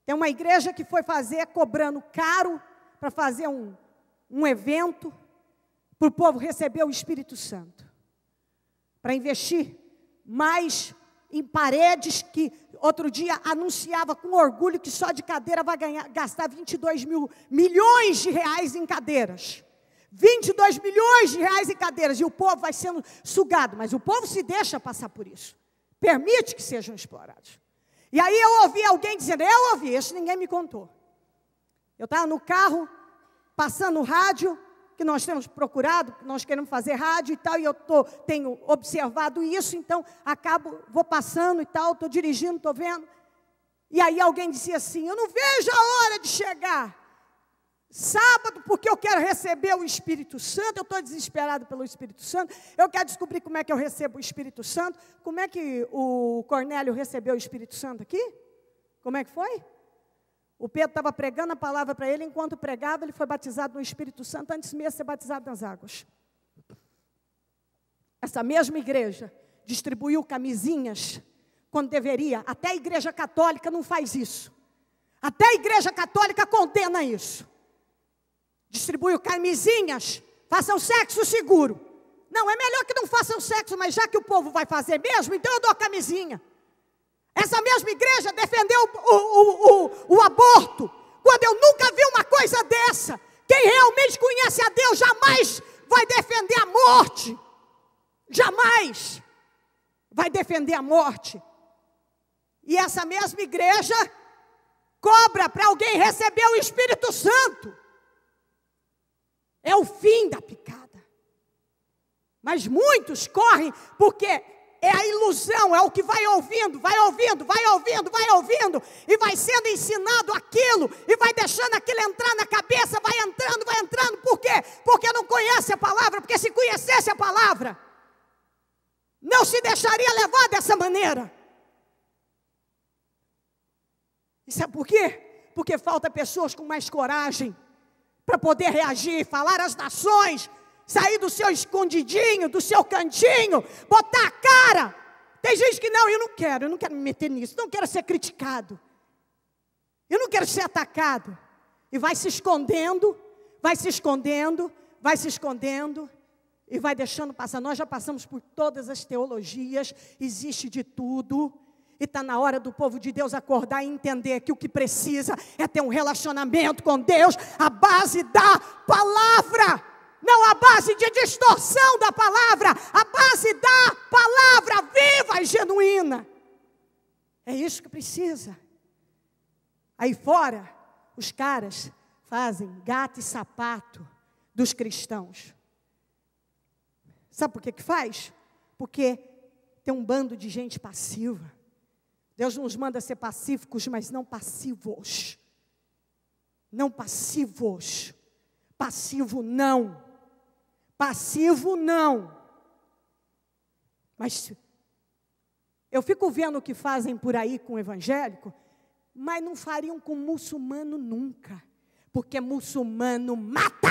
Tem uma igreja que foi cobrando caro para fazer um evento para o povo receber o Espírito Santo. Para investir mais em paredes que outro dia anunciava com orgulho que só de cadeira vai gastar 22 milhões de reais em cadeiras. 22 milhões de reais em cadeiras. E o povo vai sendo sugado. Mas o povo se deixa passar por isso. Permite que sejam explorados. E aí eu ouvi alguém dizendo, eu ouvi, isso ninguém me contou. Eu estava no carro, passando o rádio, que nós temos procurado, nós queremos fazer rádio e tal, e eu tenho observado isso, então vou passando e tal, estou dirigindo, estou vendo. E aí alguém dizia assim, eu não vejo a hora de chegar sábado, porque eu quero receber o Espírito Santo, eu estou desesperado pelo Espírito Santo, eu quero descobrir como é que eu recebo o Espírito Santo. Como é que o Cornélio recebeu o Espírito Santo aqui? Como é que foi? O Pedro estava pregando a palavra para ele, enquanto pregava, ele foi batizado no Espírito Santo, antes mesmo de ser batizado nas águas. Essa mesma igreja distribuiu camisinhas, quando deveria. Até a igreja católica não faz isso. Até a igreja católica condena isso. Distribuiu camisinhas, façam sexo seguro. Não, é melhor que não façam sexo, mas já que o povo vai fazer mesmo, então eu dou a camisinha. Essa mesma igreja defendeu o aborto, quando eu nunca vi uma coisa dessa. Quem realmente conhece a Deus jamais vai defender a morte. Jamais vai defender a morte. E essa mesma igreja cobra para alguém receber o Espírito Santo. É o fim da picada. Mas muitos correm porque é a ilusão, é o que vai ouvindo, e vai sendo ensinado aquilo, e vai deixando aquilo entrar na cabeça, vai entrando, por quê? Porque não conhece a palavra, porque se conhecesse a palavra, não se deixaria levar dessa maneira. E sabe por quê? Porque falta pessoas com mais coragem, para poder reagir, falar às nações, sair do seu escondidinho, do seu cantinho, botar a cara. Tem gente que não, eu não quero me meter nisso, não quero ser criticado, eu não quero ser atacado. E vai se escondendo, e vai deixando passar. Nós já passamos por todas as teologias, existe de tudo. E está na hora do povo de Deus acordar e entender que o que precisa é ter um relacionamento com Deus, a base da palavra. não a base de distorção da palavra, a base da palavra viva e genuína. É isso que precisa. Aí fora, os caras fazem gato e sapato dos cristãos. Sabe por que faz? Porque tem um bando de gente passiva. Deus nos manda ser pacíficos, mas não passivos. Não passivos. Passivo não. Passivo não. Mas eu fico vendo o que fazem por aí com o evangélico, mas não fariam com muçulmano nunca. Porque muçulmano mata,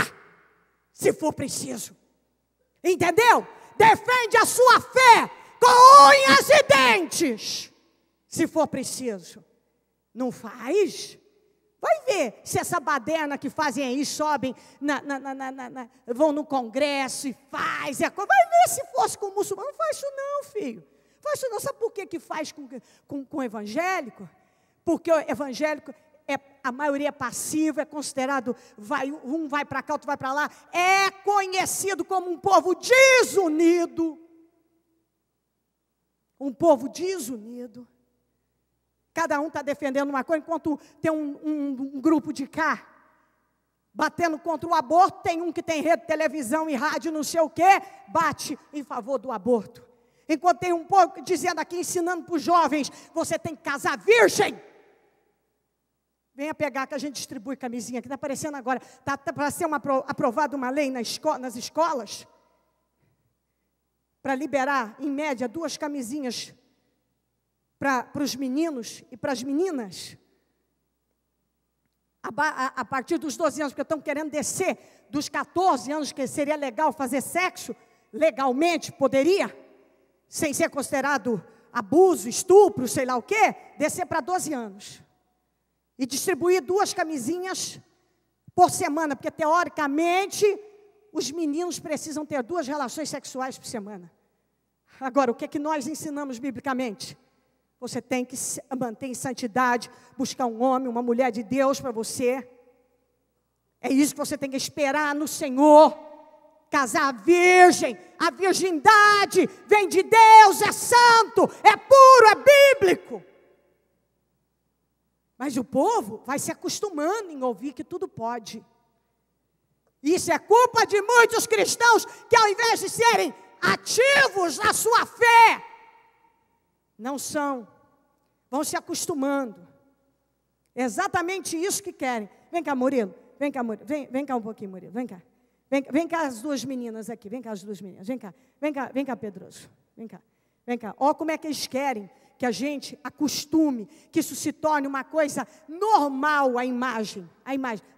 se for preciso. Entendeu? Defende a sua fé com unhas e dentes, se for preciso. Não faz? Vai ver se essa baderna que fazem aí, sobem, vão no congresso e faz. Vai ver se fosse com muçulmano. Não faz isso não, filho. Faz isso não. Sabe por que faz com evangélico? Porque o evangélico, a maioria é passiva, é considerado, um vai para cá, outro vai para lá. É conhecido como um povo desunido. Um povo desunido. Cada um está defendendo uma coisa, enquanto tem um grupo de cá, batendo contra o aborto, tem um que tem rede, televisão e rádio, não sei o quê, bate em favor do aborto. Enquanto tem um povo dizendo aqui, ensinando para os jovens, você tem que casar virgem. Venha pegar que a gente distribui camisinha, que está aparecendo agora, está para ser aprovada uma lei nas escolas, para liberar, em média, 2 camisinhas para os meninos e para as meninas, a partir dos 12 anos, porque estão querendo descer dos 14 anos, que seria legal fazer sexo, legalmente, poderia, sem ser considerado abuso, estupro, sei lá o quê, descer para 12 anos. E distribuir 2 camisinhas por semana, porque teoricamente, os meninos precisam ter 2 relações sexuais por semana. Agora, o que é que nós ensinamos biblicamente? Você tem que manter em santidade, buscar um homem, uma mulher de Deus para você. É isso que você tem que esperar no Senhor. Casar virgem, a virgindade vem de Deus, é santo, é puro, é bíblico. Mas o povo vai se acostumando em ouvir que tudo pode. Isso é culpa de muitos cristãos que, ao invés de serem ativos na sua fé, não são, vão se acostumando. É exatamente isso que querem. Vem cá, Murilo, vem cá, Murilo. Vem cá um pouquinho, Murilo, vem cá. Vem cá as 2 meninas aqui, vem cá as 2 meninas, vem cá, Pedroso, vem cá. Olha como é que eles querem que a gente acostume, que isso se torne uma coisa normal, a imagem.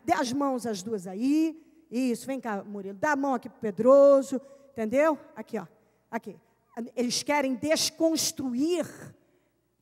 Dê as mãos as 2 aí, isso, vem cá, Murilo, dá a mão aqui para o Pedroso, entendeu? Aqui, ó, aqui. Eles querem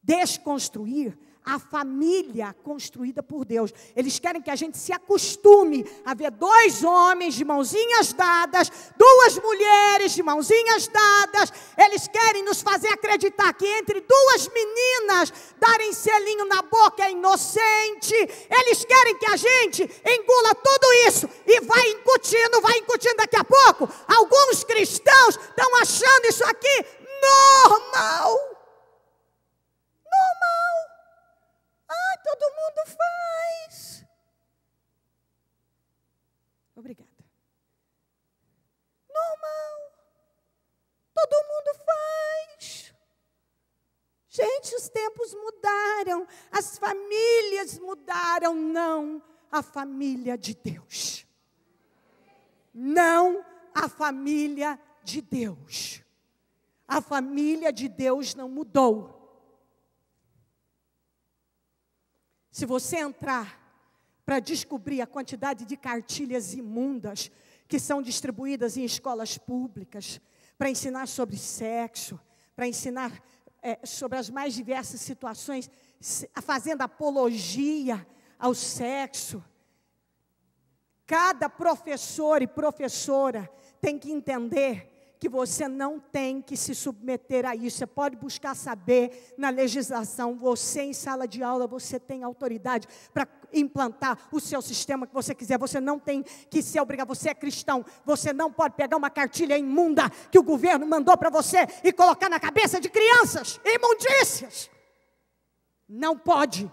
desconstruir a família construída por Deus. Eles querem que a gente se acostume a ver 2 homens de mãozinhas dadas, 2 mulheres de mãozinhas dadas. Eles querem nos fazer acreditar que entre 2 meninas darem selinho na boca é inocente. Eles querem que a gente engula tudo isso e vai incutindo daqui a pouco. Alguns cristãos estão achando isso aqui normal. Ai, todo mundo faz. Obrigada. Normal. Todo mundo faz. Gente, os tempos mudaram. As famílias mudaram. Não a família de Deus. Não a família de Deus. A família de Deus não mudou. Se você entrar para descobrir a quantidade de cartilhas imundas que são distribuídas em escolas públicas, para ensinar sobre sexo, para ensinar sobre as mais diversas situações, fazendo apologia ao sexo, cada professor e professora tem que entender que você não tem que se submeter a isso. Você pode buscar saber na legislação. Você, em sala de aula, você tem autoridade para implantar o seu sistema que você quiser. Você não tem que ser obrigado. Você é cristão. Você não pode pegar uma cartilha imunda que o governo mandou para você e colocar na cabeça de crianças. Imundícias. Não pode.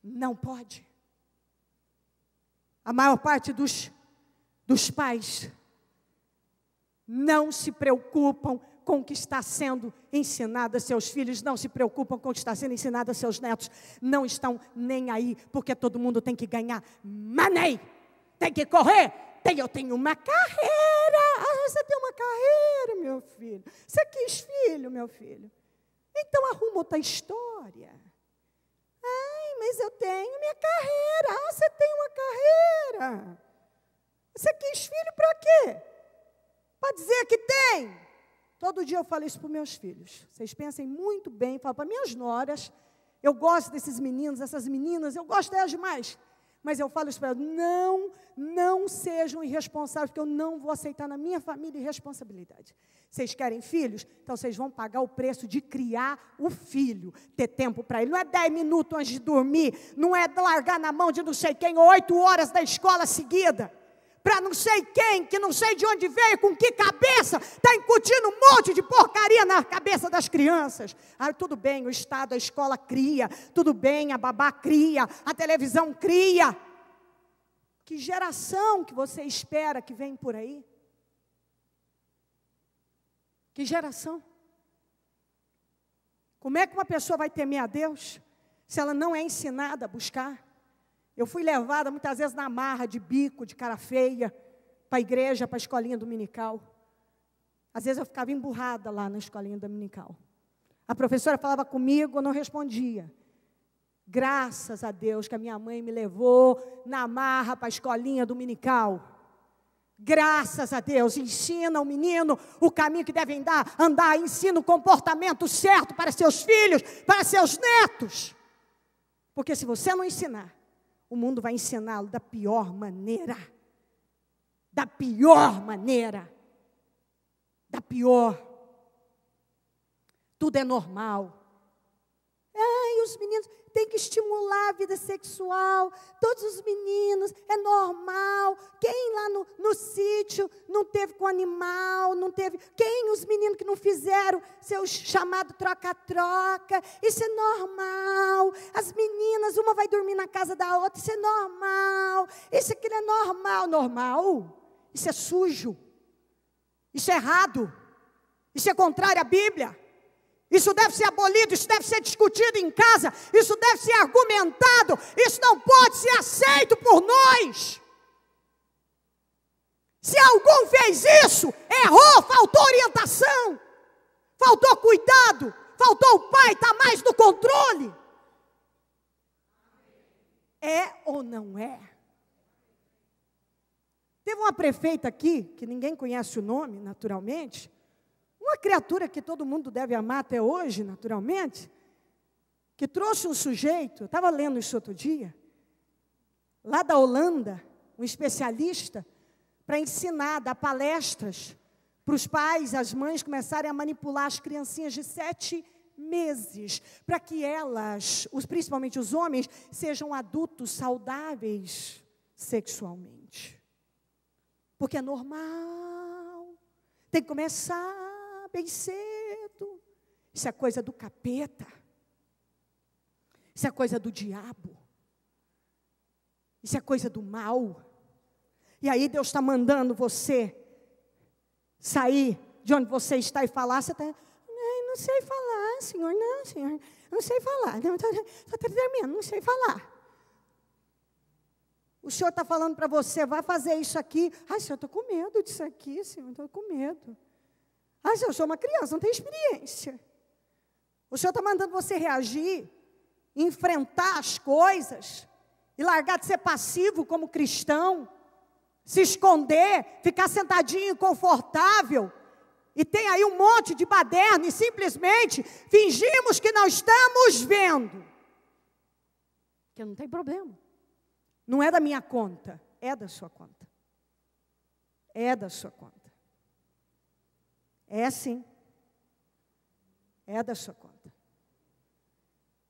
Não pode. A maior parte dos pais não se preocupam com o que está sendo ensinado a seus filhos, não se preocupam com o que está sendo ensinado a seus netos, não estão nem aí, porque todo mundo tem que ganhar money, tem que correr, eu tenho uma carreira. Você tem uma carreira, meu filho, você quis filho, meu filho, então arruma outra história. Ai, mas eu tenho minha carreira. Você tem uma carreira. Você quis filho para quê? Para dizer que tem. Todo dia eu falo isso para os meus filhos. Vocês pensem muito bem, falo para minhas noras. Eu gosto desses meninos, essas meninas, eu gosto delas demais. Mas eu falo isso para elas, não sejam irresponsáveis, porque eu não vou aceitar na minha família irresponsabilidade. Vocês querem filhos? Então vocês vão pagar o preço de criar o filho, ter tempo para ele. Não é 10 minutos antes de dormir, não é largar na mão de não sei quem, 8 horas da escola seguida, para não sei quem, que não sei de onde veio, com que cabeça, está incutindo um monte de porcaria na cabeça das crianças. Ah, tudo bem, o Estado, a escola cria, tudo bem, a babá cria, a televisão cria. Que geração que você espera que vem por aí? Que geração? Como é que uma pessoa vai temer a Deus se ela não é ensinada a buscar? Eu fui levada muitas vezes na marra de bico, de cara feia, para a igreja, para a escolinha dominical. Às vezes eu ficava emburrada lá na escolinha dominical. A professora falava comigo, eu não respondia. Graças a Deus que a minha mãe me levou na marra para a escolinha dominical. Graças a Deus, ensina o menino o caminho que deve andar, ensina o comportamento certo para seus filhos, para seus netos. Porque se você não ensinar, o mundo vai ensiná-lo da pior maneira. Da pior maneira. Da pior. Tudo é normal. Ai, os meninos têm que estimular a vida sexual. Todos os meninos, é normal. Quem lá no sítio não teve com animal, não teve... Quem os meninos que não fizeram seu chamado troca-troca? Isso é normal. As meninas, uma vai dormir na casa da outra, isso é normal. Isso aqui é normal. Normal? Isso é sujo. Isso é errado. Isso é contrário à Bíblia. Isso deve ser abolido, isso deve ser discutido em casa, isso deve ser argumentado, isso não pode ser aceito por nós. Se algum fez isso, errou, faltou orientação, faltou cuidado, faltou o pai, está mais no controle. É ou não é? Teve uma prefeita aqui, que ninguém conhece o nome, naturalmente, uma criatura que todo mundo deve amar até hoje, naturalmente, que trouxe um sujeito, eu estava lendo isso outro dia, lá da Holanda, um especialista, para ensinar, dar palestras para os pais, as mães começarem a manipular as criancinhas de 7 meses, para que elas, principalmente os homens, sejam adultos saudáveis sexualmente. Porque é normal, tem que começar bem cedo. Isso é coisa do capeta. Isso é coisa do diabo. Isso é coisa do mal. E aí Deus está mandando você sair de onde você está e falar. Você está, não sei falar, Senhor, não sei falar. Estou tremendo, não sei falar. O Senhor está falando para você, vai fazer isso aqui. Ai, Senhor, estou com medo disso aqui, Senhor, estou com medo. Ah, eu sou uma criança, não tenho experiência. O Senhor está mandando você reagir, enfrentar as coisas, e largar de ser passivo como cristão, se esconder, ficar sentadinho, confortável, e tem aí um monte de baderna, e simplesmente fingimos que não estamos vendo. Porque não tem problema. Não é da minha conta, é da sua conta. É da sua conta. É sim. É da sua conta.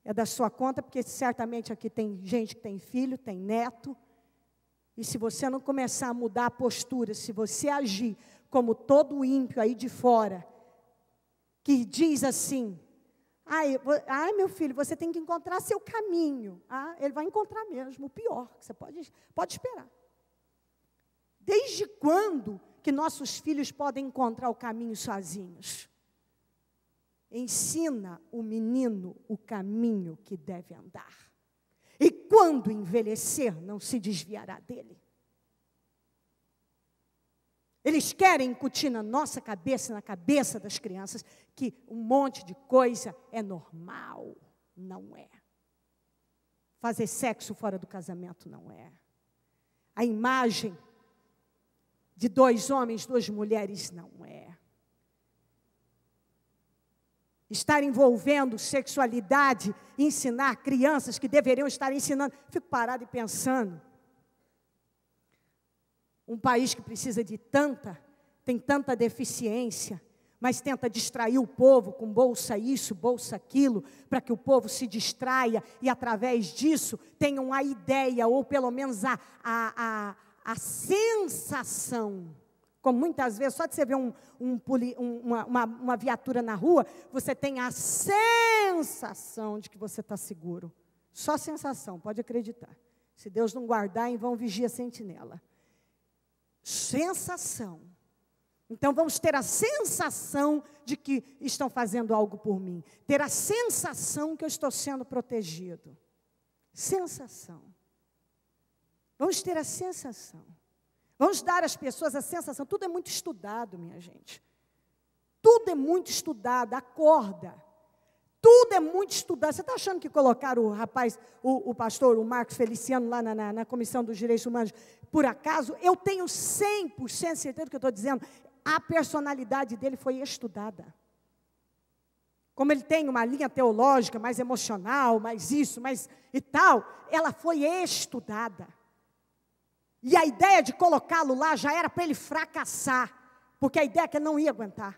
É da sua conta, porque certamente aqui tem gente que tem filho, tem neto. E se você não começar a mudar a postura, se você agir como todo ímpio aí de fora, que diz assim, ai meu filho, você tem que encontrar seu caminho. Ele vai encontrar mesmo, o pior, que você pode esperar. Desde quando que nossos filhos podem encontrar o caminho sozinhos? Ensina o menino o caminho que deve andar. E quando envelhecer, não se desviará dele. Eles querem incutir na nossa cabeça, na cabeça das crianças, que um monte de coisa é normal. Não é. Fazer sexo fora do casamento não é. A imagem de 2 homens, 2 mulheres não é. Estar envolvendo sexualidade, ensinar crianças que deveriam estar ensinando. Fico parado e pensando. Um país que precisa de tem tanta deficiência, mas tenta distrair o povo com bolsa isso, bolsa aquilo, para que o povo se distraia e através disso tenham a ideia, ou pelo menos a sensação. Como muitas vezes, só de você ver uma viatura na rua, você tem a sensação de que você está seguro. Só sensação, pode acreditar. Se Deus não guardar, em vão vigia a sentinela. Sensação. Então vamos ter a sensação de que estão fazendo algo por mim. Ter a sensação que eu estou sendo protegido. Sensação. Vamos ter a sensação. Vamos dar às pessoas a sensação. Tudo é muito estudado, minha gente. Tudo é muito estudado. Acorda. Tudo é muito estudado. Você está achando que colocaram o rapaz, o pastor, o Marcos Feliciano, lá na Comissão dos Direitos Humanos, por acaso? Eu tenho 100% certeza do que eu estou dizendo. A personalidade dele foi estudada. Como ele tem uma linha teológica, mais emocional, mais isso, mais e tal, ela foi estudada. E a ideia de colocá-lo lá já era para ele fracassar, porque a ideia é que ele não ia aguentar.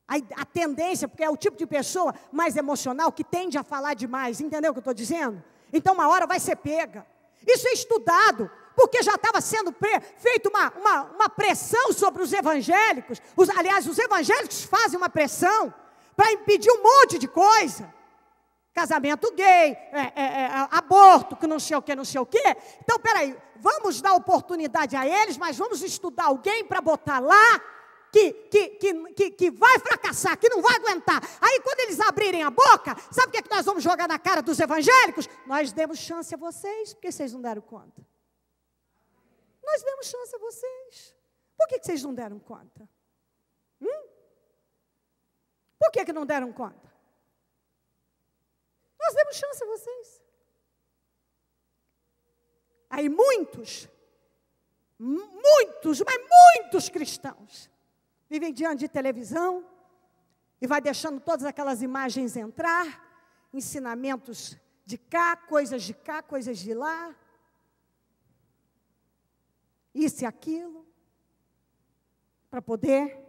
A tendência, porque é o tipo de pessoa mais emocional que tende a falar demais, entendeu o que eu estou dizendo? Então uma hora vai ser pega. Isso é estudado, porque já estava sendo feita uma pressão sobre os evangélicos. Aliás, os evangélicos fazem uma pressão para impedir um monte de coisa. Casamento gay, aborto, que não sei o que, não sei o que. Então, peraí, vamos dar oportunidade a eles, mas vamos estudar alguém para botar lá, que vai fracassar, que não vai aguentar. Aí, quando eles abrirem a boca, sabe o que é que nós vamos jogar na cara dos evangélicos? Nós demos chance a vocês, porque vocês não deram conta. Nós demos chance a vocês. Por que vocês não deram conta? Por que não deram conta? Nós demos chance a vocês. Aí muitos, mas muitos cristãos vivem diante de televisão e vai deixando todas aquelas imagens entrar, ensinamentos de cá, coisas de lá, isso e aquilo, para poder,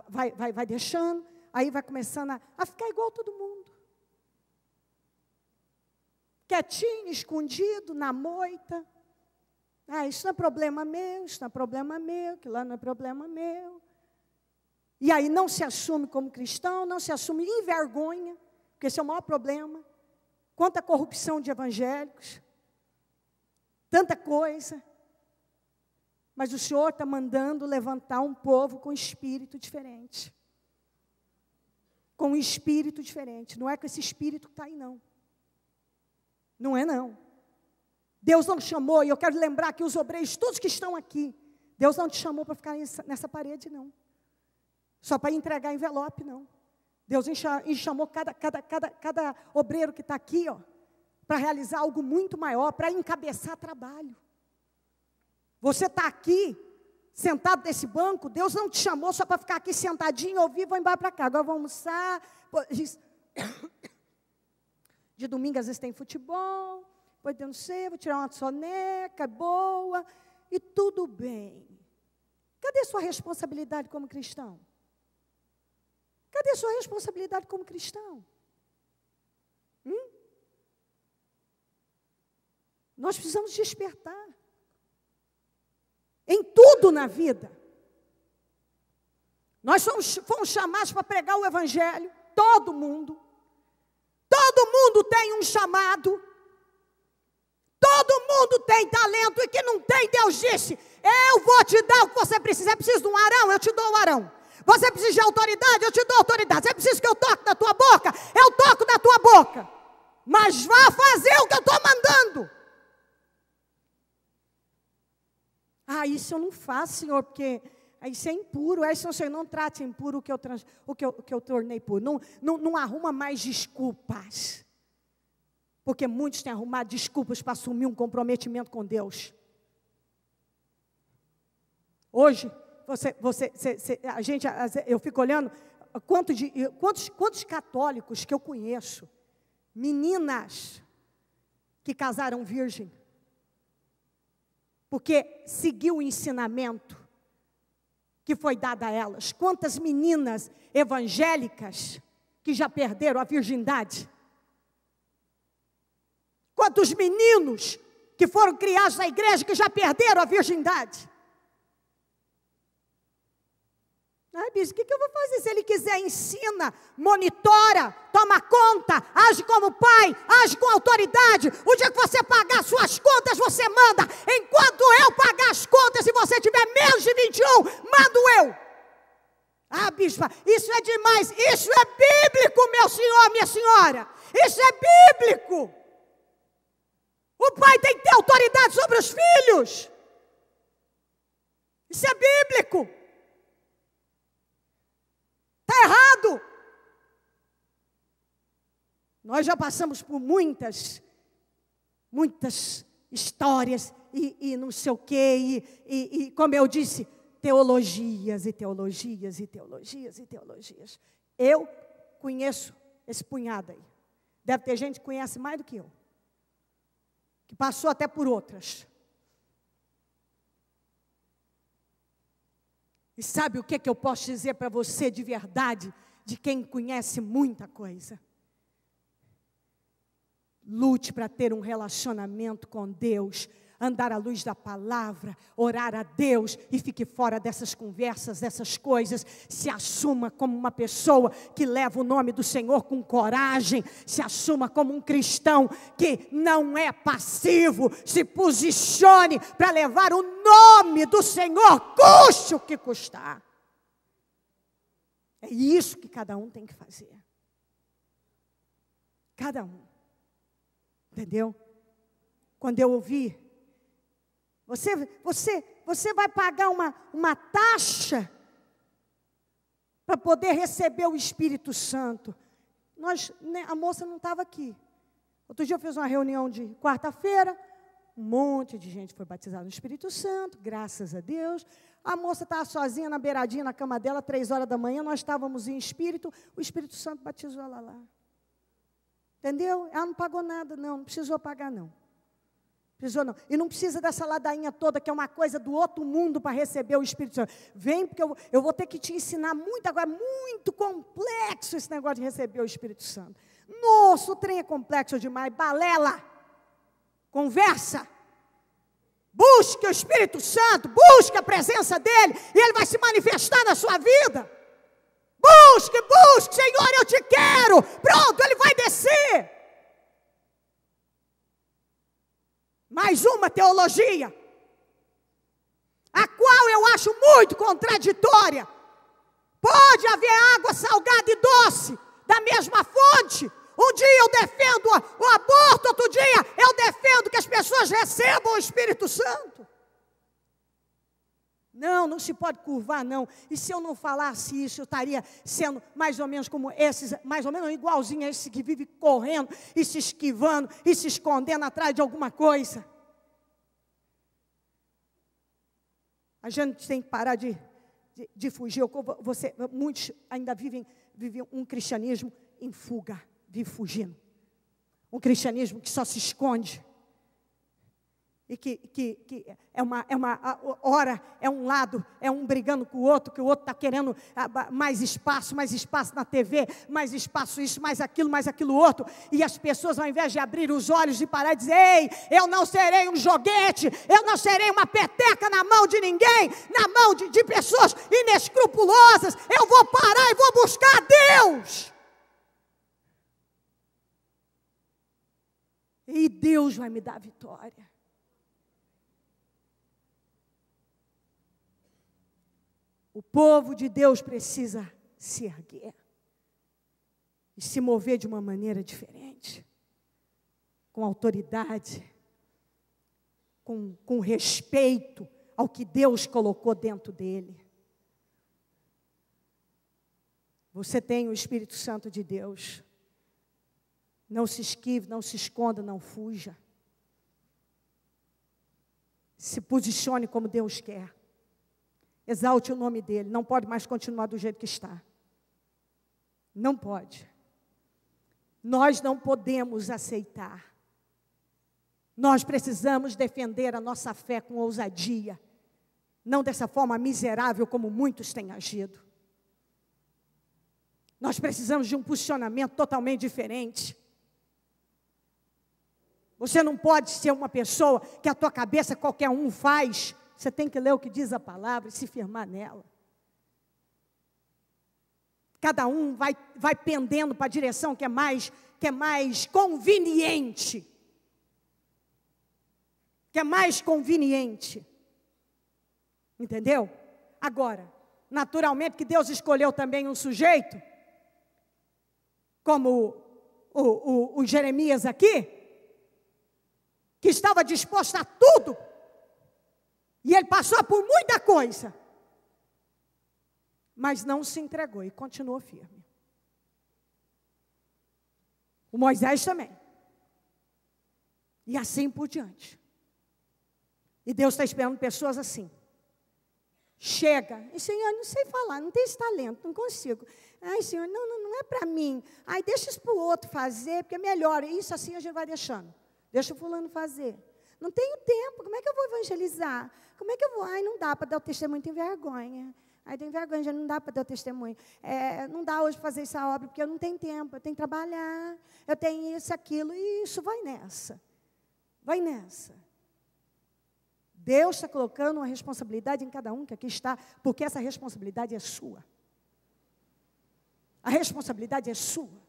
vai deixando, aí vai começando a ficar igual todo mundo. Quietinho, escondido, na moita. Isso não é problema meu, isso não é problema meu, aquilo lá não é problema meu. E aí não se assume como cristão, não se assume, envergonha, porque esse é o maior problema. Quanta corrupção de evangélicos, tanta coisa. Mas o Senhor está mandando levantar um povo com espírito diferente. Com um espírito diferente. Não é com esse espírito que está aí, não. Não é, não. Deus não te chamou, e eu quero lembrar que os obreiros, todos que estão aqui, Deus não te chamou para ficar nessa parede, não. Só para entregar envelope, não. Deus chamou cada obreiro que está aqui, para realizar algo muito maior, para encabeçar trabalho. Você está aqui, sentado nesse banco, Deus não te chamou só para ficar aqui sentadinho, ouvir, vou embora para cá. Agora vou almoçar. De domingo, às vezes, tem futebol. Depois eu não sei, vou tirar uma soneca boa. E tudo bem. Cadê sua responsabilidade como cristão? Cadê sua responsabilidade como cristão? Nós precisamos despertar. Em tudo na vida. Nós fomos chamados para pregar o Evangelho. Todo mundo. Todo mundo tem um chamado. Todo mundo tem talento. E que não tem, Deus disse: eu vou te dar o que você precisa. Você precisa de um arão, eu te dou o arão. Você precisa de autoridade, eu te dou autoridade. Você precisa que eu toque na tua boca, eu toco na tua boca. Mas vá fazer o que eu estou mandando. Ah, isso eu não faço, Senhor, porque isso é impuro. Isso, Senhor, não trate impuro o que eu tornei puro. Não arruma mais desculpas. Porque muitos têm arrumado desculpas para assumir um comprometimento com Deus. Hoje, eu fico olhando quantos católicos que eu conheço, meninas que casaram virgem, porque seguiu o ensinamento que foi dado a elas. Quantas meninas evangélicas que já perderam a virgindade? Quantos meninos que foram criados na igreja que já perderam a virgindade? Ai, bispo, o que eu vou fazer? Se ele quiser, ensina, monitora, toma conta, age como pai, age com autoridade. O dia que você pagar suas contas, você manda. Enquanto eu pagar as contas, se você tiver menos de 21, mando eu. Ah, bispa, isso é demais. Isso é bíblico, meu senhor, minha senhora. Isso é bíblico. O pai tem que ter autoridade sobre os filhos. Isso é bíblico. Está errado. Nós já passamos por muitas histórias e não sei o quê, e como eu disse, teologias e teologias e teologias e teologias. Eu conheço esse punhado aí. Deve ter gente que conhece mais do que eu, que passou até por outras. E sabe o que eu posso dizer para você de verdade, de quem conhece muita coisa? Lute para ter um relacionamento com Deus, andar à luz da palavra, orar a Deus e fique fora dessas conversas, dessas coisas. Se assuma como uma pessoa que leva o nome do Senhor com coragem, se assuma como um cristão que não é passivo, se posicione para levar o nome do Senhor, custe o que custar. É isso que cada um tem que fazer. Cada um. Entendeu? Quando eu ouvi, você vai pagar uma taxa para poder receber o Espírito Santo. A moça não estava aqui. Outro dia eu fiz uma reunião de quarta-feira, um monte de gente foi batizada no Espírito Santo, graças a Deus. A moça estava sozinha na beiradinha, na cama dela, 3 horas da manhã, nós estávamos em espírito, o Espírito Santo batizou ela lá. Entendeu? Ela não pagou nada, não precisou pagar, não. Precisou, não. E não precisa dessa ladainha toda, que é uma coisa do outro mundo para receber o Espírito Santo. Vem, porque eu vou ter que te ensinar muito agora, muito complexo esse negócio de receber o Espírito Santo. Nossa, o trem é complexo demais, balela, conversa. Busque o Espírito Santo, busque a presença dEle, e Ele vai se manifestar na sua vida. Busque, Senhor, eu te quero. Pronto, Ele vai descer. Mais uma teologia, a qual eu acho muito contraditória. Pode haver água salgada e doce da mesma fonte. Um dia eu defendo o aborto, outro dia eu defendo que as pessoas recebam o Espírito Santo. Não se pode curvar, não. E se eu não falasse isso, eu estaria sendo mais ou menos como esses, mais ou menos igualzinho a esse que vive correndo e se esquivando e se escondendo atrás de alguma coisa. A gente tem que parar de fugir. Muitos ainda vivem um cristianismo em fuga, vive fugindo. Um cristianismo que só se esconde. e que é uma hora é um lado, é um brigando com o outro, que o outro está querendo mais espaço na TV, mais espaço isso, mais aquilo outro, e as pessoas, ao invés de abrir os olhos e parar e dizer: ei, eu não serei um joguete, eu não serei uma peteca na mão de ninguém, na mão de pessoas inescrupulosas, eu vou parar e vou buscar Deus. E Deus vai me dar vitória. O povo de Deus precisa se erguer e se mover de uma maneira diferente, com autoridade, com respeito ao que Deus colocou dentro dele. Você tem o Espírito Santo de Deus. Não se esquive, não se esconda, não fuja. Se posicione como Deus quer. Exalte o nome dele. Não pode mais continuar do jeito que está. Não pode. Nós não podemos aceitar. Nós precisamos defender a nossa fé com ousadia. Não dessa forma miserável como muitos têm agido. Nós precisamos de um posicionamento totalmente diferente. Você não pode ser uma pessoa que a tua cabeça qualquer um faz. Você tem que ler o que diz a palavra e se firmar nela. Cada um vai pendendo para a direção que é mais conveniente. Que é mais conveniente. Entendeu? Agora, naturalmente que Deus escolheu também um sujeito, como o Jeremias aqui, que estava disposto a tudo. E ele passou por muita coisa. Mas não se entregou e continuou firme. O Moisés também. E assim por diante. E Deus está esperando pessoas assim. Chega. E, Senhor, não sei falar, não tenho esse talento, não consigo. Ai, Senhor, não é para mim. Ai, deixa isso para o outro fazer, porque é melhor. Isso assim a gente vai deixando. Deixa o fulano fazer. Não tenho tempo, como é que eu vou evangelizar? Como é que eu vou? Ai, não dá para dar o testemunho, tem vergonha. Ai, tem vergonha, já não dá para dar o testemunho. Não dá hoje para fazer essa obra, porque eu não tenho tempo, eu tenho que trabalhar, eu tenho isso, aquilo, e isso vai nessa. Vai nessa. Deus está colocando uma responsabilidade em cada um que aqui está, porque essa responsabilidade é sua. A responsabilidade é sua.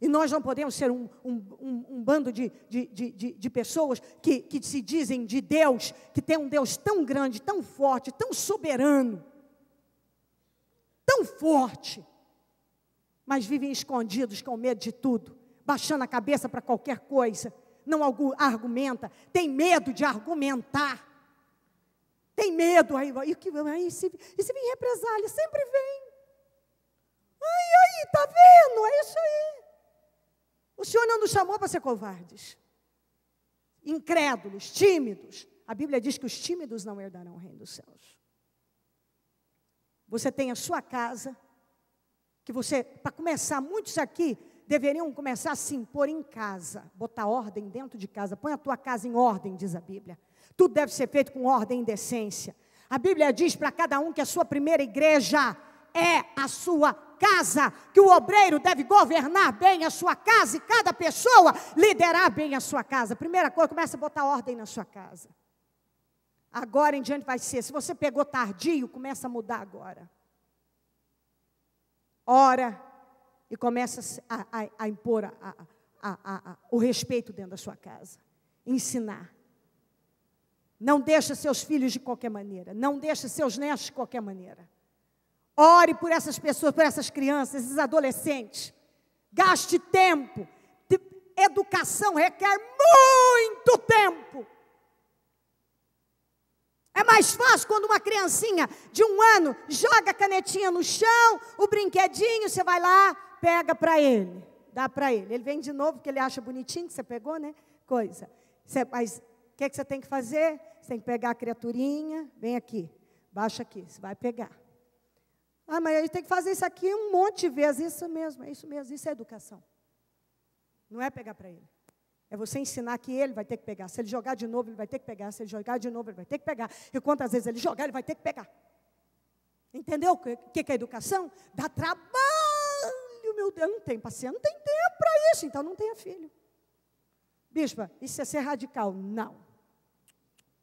E nós não podemos ser um bando de pessoas que se dizem de Deus, que tem um Deus tão grande, tão forte, tão soberano, tão forte, mas vivem escondidos com medo de tudo, baixando a cabeça para qualquer coisa, não argumenta, tem medo de argumentar, tem medo, e se vir represália, sempre vem. Aí, tá vendo? É isso aí. O Senhor não nos chamou para ser covardes, incrédulos, tímidos. A Bíblia diz que os tímidos não herdarão o reino dos céus. Você tem a sua casa, que você, para começar, muitos aqui deveriam começar a se impor em casa, botar ordem dentro de casa. Põe a tua casa em ordem, diz a Bíblia. Tudo deve ser feito com ordem e decência. A Bíblia diz para cada um que a sua primeira igreja é a sua casa, que o obreiro deve governar bem a sua casa e cada pessoa liderar bem a sua casa. Primeira coisa, começa a botar ordem na sua casa. Agora em diante vai ser, se você pegou tardio, começa a mudar agora. Ora e começa a impor o respeito dentro da sua casa. Ensinar. Não deixa seus filhos de qualquer maneira, não deixa seus netos de qualquer maneira. Ore por essas pessoas, por essas crianças, esses adolescentes. Gaste tempo. Educação requer muito tempo. É mais fácil quando uma criancinha de 1 ano joga a canetinha no chão, o brinquedinho, você vai lá, pega para ele, dá para ele. Ele vem de novo porque ele acha bonitinho que você pegou, né? Coisa. Mas o que você tem que fazer? Você tem que pegar a criaturinha, vem aqui, baixa aqui, você vai pegar. Ah, mas ele tem que fazer isso aqui um monte de vezes. Isso mesmo, isso é educação. Não é pegar para ele. É você ensinar que ele vai ter que pegar. Se ele jogar de novo, ele vai ter que pegar. Se ele jogar de novo, ele vai ter que pegar. E quantas vezes ele jogar, ele vai ter que pegar. Entendeu o que é educação? Dá trabalho, meu Deus. Não tem paciência, não tem tempo para isso. Então não tenha filho. Bispa, isso é ser radical. Não.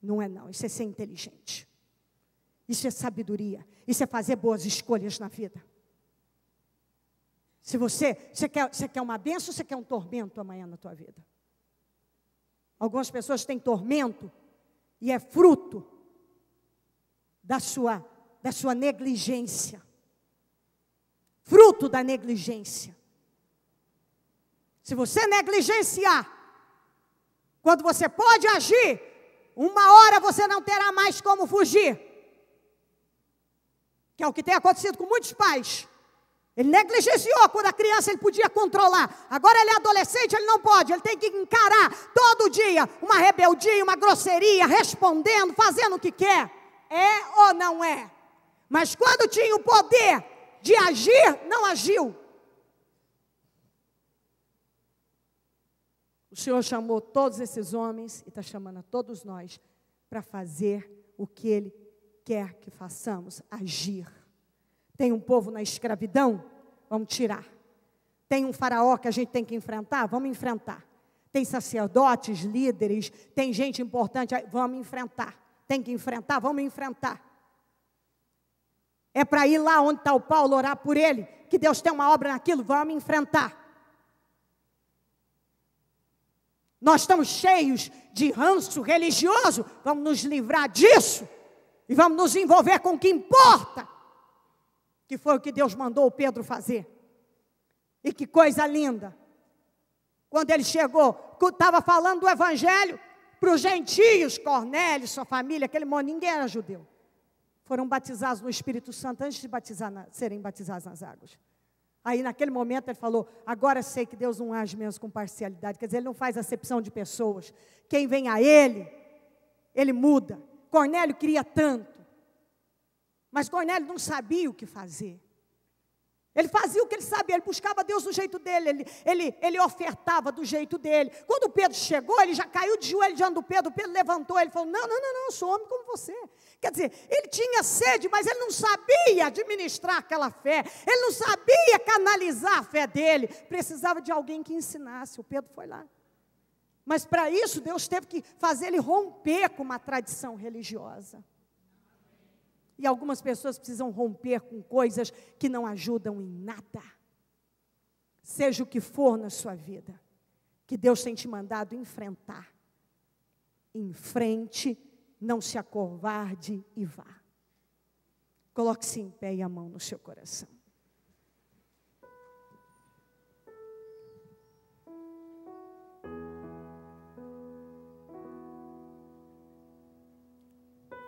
Não é não. Isso é ser inteligente. Isso é sabedoria. Isso é fazer boas escolhas na vida. Se você quer uma bênção, você quer um tormento amanhã na tua vida. Algumas pessoas têm tormento e é fruto da sua negligência. Fruto da negligência. Se você negligenciar, quando você pode agir, uma hora você não terá mais como fugir. Que é o que tem acontecido com muitos pais. Ele negligenciou quando a criança ele podia controlar. Agora ele é adolescente, ele não pode. Ele tem que encarar todo dia uma rebeldia, uma grosseria, respondendo, fazendo o que quer. É ou não é? Mas quando tinha o poder de agir, não agiu. O Senhor chamou todos esses homens e está chamando a todos nós para fazer o que Ele quer que façamos, agir. Tem um povo na escravidão? Vamos tirar. Tem um faraó que a gente tem que enfrentar? Vamos enfrentar. Tem sacerdotes, líderes, tem gente importante? Vamos enfrentar. Tem que enfrentar? Vamos enfrentar. É para ir lá onde está o Paulo, orar por ele, que Deus tem uma obra naquilo? Vamos enfrentar. Nós estamos cheios de ranço religioso, vamos nos livrar disso e vamos nos envolver com o que importa. Que foi o que Deus mandou o Pedro fazer. E que coisa linda. Quando ele chegou, estava falando do evangelho para os gentios, Cornélio, sua família, aquele monte, ninguém era judeu. Foram batizados no Espírito Santo antes de serem batizados nas águas. Aí naquele momento ele falou, agora sei que Deus não age mesmo com parcialidade. Quer dizer, ele não faz acepção de pessoas. Quem vem a ele muda. Cornélio queria tanto. Mas Cornélio não sabia o que fazer. Ele fazia o que ele sabia, ele buscava Deus do jeito dele, ele ofertava do jeito dele. Quando o Pedro chegou, ele já caiu de joelho diante do Pedro, o Pedro levantou, ele falou, não, eu sou homem como você. Quer dizer, ele tinha sede, mas ele não sabia administrar aquela fé, ele não sabia canalizar a fé dele, precisava de alguém que ensinasse. O Pedro foi lá. Mas para isso, Deus teve que fazer ele romper com uma tradição religiosa. E algumas pessoas precisam romper com coisas que não ajudam em nada. Seja o que for na sua vida, que Deus tem te mandado enfrentar. Enfrente, não se acovarde e vá. Coloque-se em pé e a mão no seu coração.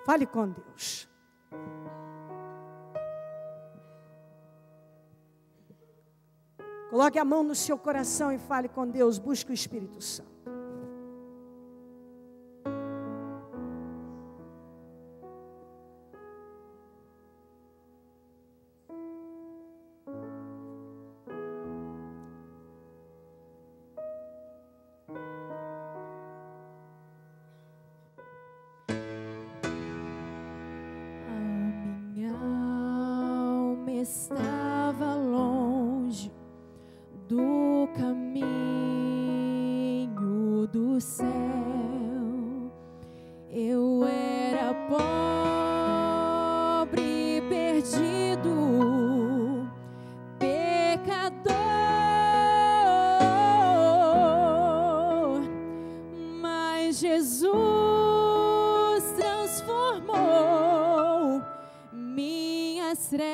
Fale com Deus. Coloque a mão no seu coração e fale com Deus, busque o Espírito Santo. Estava longe do caminho do céu. Eu era pobre, perdido, pecador, mas Jesus transformou minhas trevas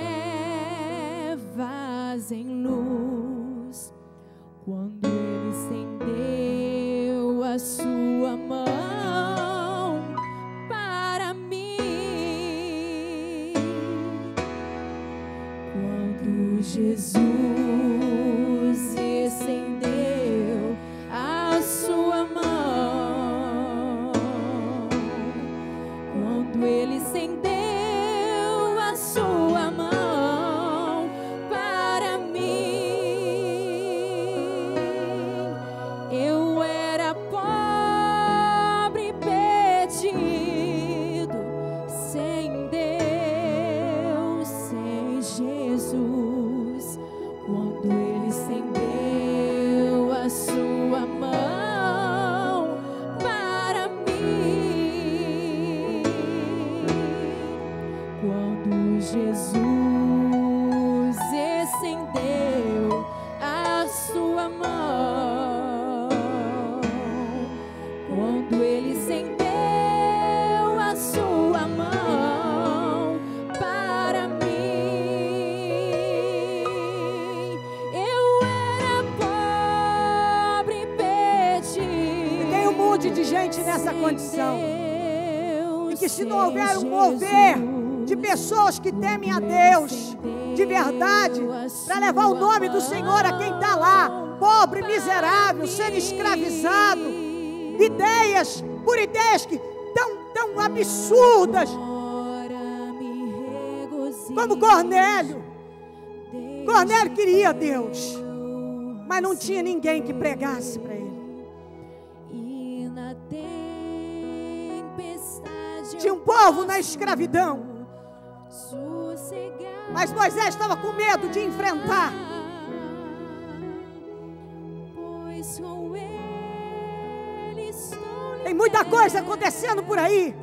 em luz, quando Ele estendeu a sua mão para mim. Quando Jesus estendeu a sua mão, quando Ele estendeu a sua mão para mim, eu era Jesus estendeu a sua mão, quando Ele estendeu a sua mão para mim, eu era pobre e perdido. Tem um monte de gente nessa condição. E que se não houver um mover de pessoas que temem a Deus de verdade, para levar o nome do Senhor a quem está lá, pobre, miserável, sendo escravizado, por ideias que tão absurdas, como Cornélio. Cornélio queria Deus, mas não tinha ninguém que pregasse para ele. Tinha um povo na escravidão, mas Moisés estava com medo de enfrentar. Tem muita coisa acontecendo por aí,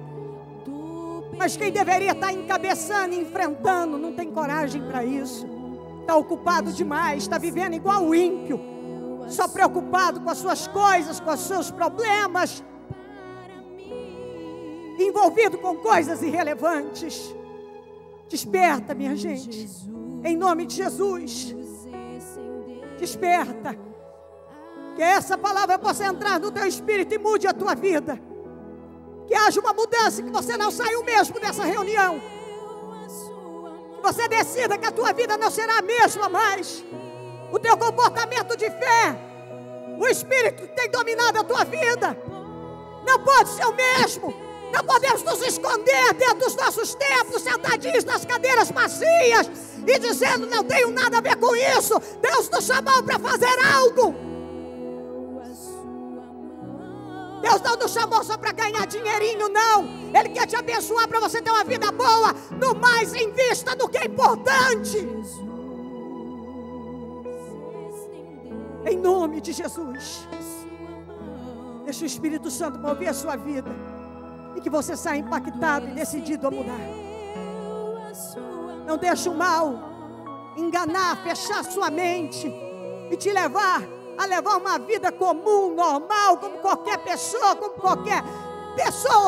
mas quem deveria estar encabeçando e enfrentando não tem coragem para isso. Está ocupado demais, está vivendo igual o ímpio, só preocupado com as suas coisas, com os seus problemas, envolvido com coisas irrelevantes. Desperta, minha gente, em nome de Jesus. Desperta, que essa palavra possa entrar no teu espírito e mude a tua vida. Que haja uma mudança, que você não saia o mesmo dessa reunião. Que você decida que a tua vida não será a mesma mais. O teu comportamento de fé, o Espírito que tem dominado a tua vida, não pode ser o mesmo. Não podemos nos esconder dentro dos nossos templos, sentadinhos nas cadeiras macias e dizendo: não tenho nada a ver com isso. Deus nos chamou para fazer algo. Deus não nos chamou só para ganhar dinheirinho, não. Ele quer te abençoar para você ter uma vida boa. No mais, invista no que é importante. Em nome de Jesus. Deixa o Espírito Santo mover a sua vida. E que você saia impactado e decidido a mudar. Não deixe o mal enganar, fechar sua mente e te levar a levar uma vida comum, normal, como qualquer pessoa,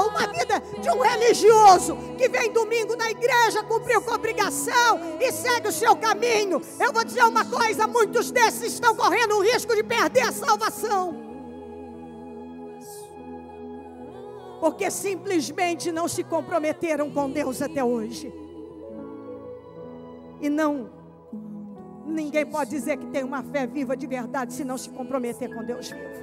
uma vida de um religioso que vem domingo na igreja, cumpriu com obrigação e segue o seu caminho. Eu vou dizer uma coisa: muitos desses estão correndo o risco de perder a salvação, porque simplesmente não se comprometeram com Deus até hoje. E ninguém pode dizer que tem uma fé viva de verdade se não se comprometer com Deus vivo.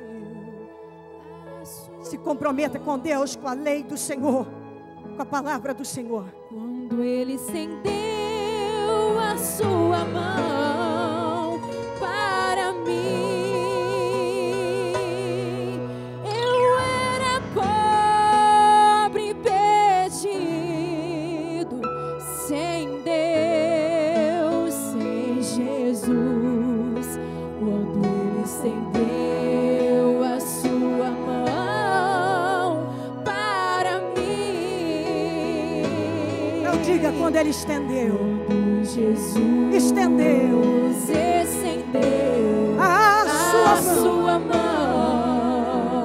Se comprometa com Deus, com a lei do Senhor, com a palavra do Senhor. Quando Ele estendeu a sua mão para mim, sem Deus, sem Jesus, quando Ele estendeu a sua mão para mim. Eu diga: quando Ele estendeu, quando Jesus estendeu a sua mão,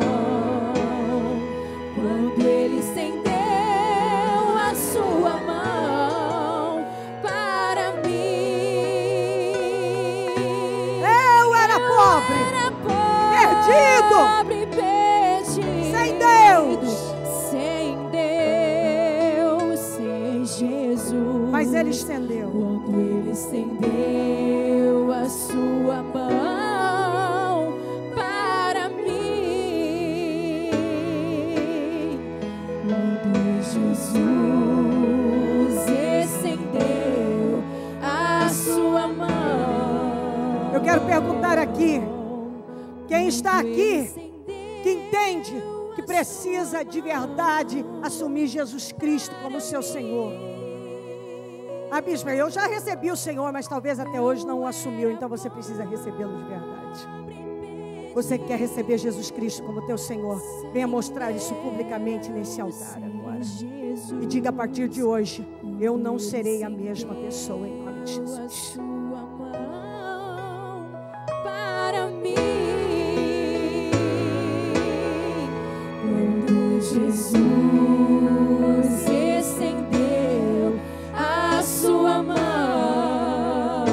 quando Ele estendeu a sua mão para mim, eu era pobre, perdido, sem Deus, sem Jesus, mas Ele estendeu. Quando Ele estendeu a sua mão para mim, quando Jesus estendeu a sua mão. Eu quero perguntar aqui: quem está aqui que entende que precisa de verdade assumir Jesus Cristo como seu Senhor? Ah, bispo, eu já recebi o Senhor, mas talvez até hoje não o assumiu, então você precisa recebê-lo de verdade. Você que quer receber Jesus Cristo como teu Senhor, venha mostrar isso publicamente nesse altar agora. E diga: a partir de hoje, eu não serei a mesma pessoa, em nome de Jesus. Para mim, quando Jesus estendeu a sua mão,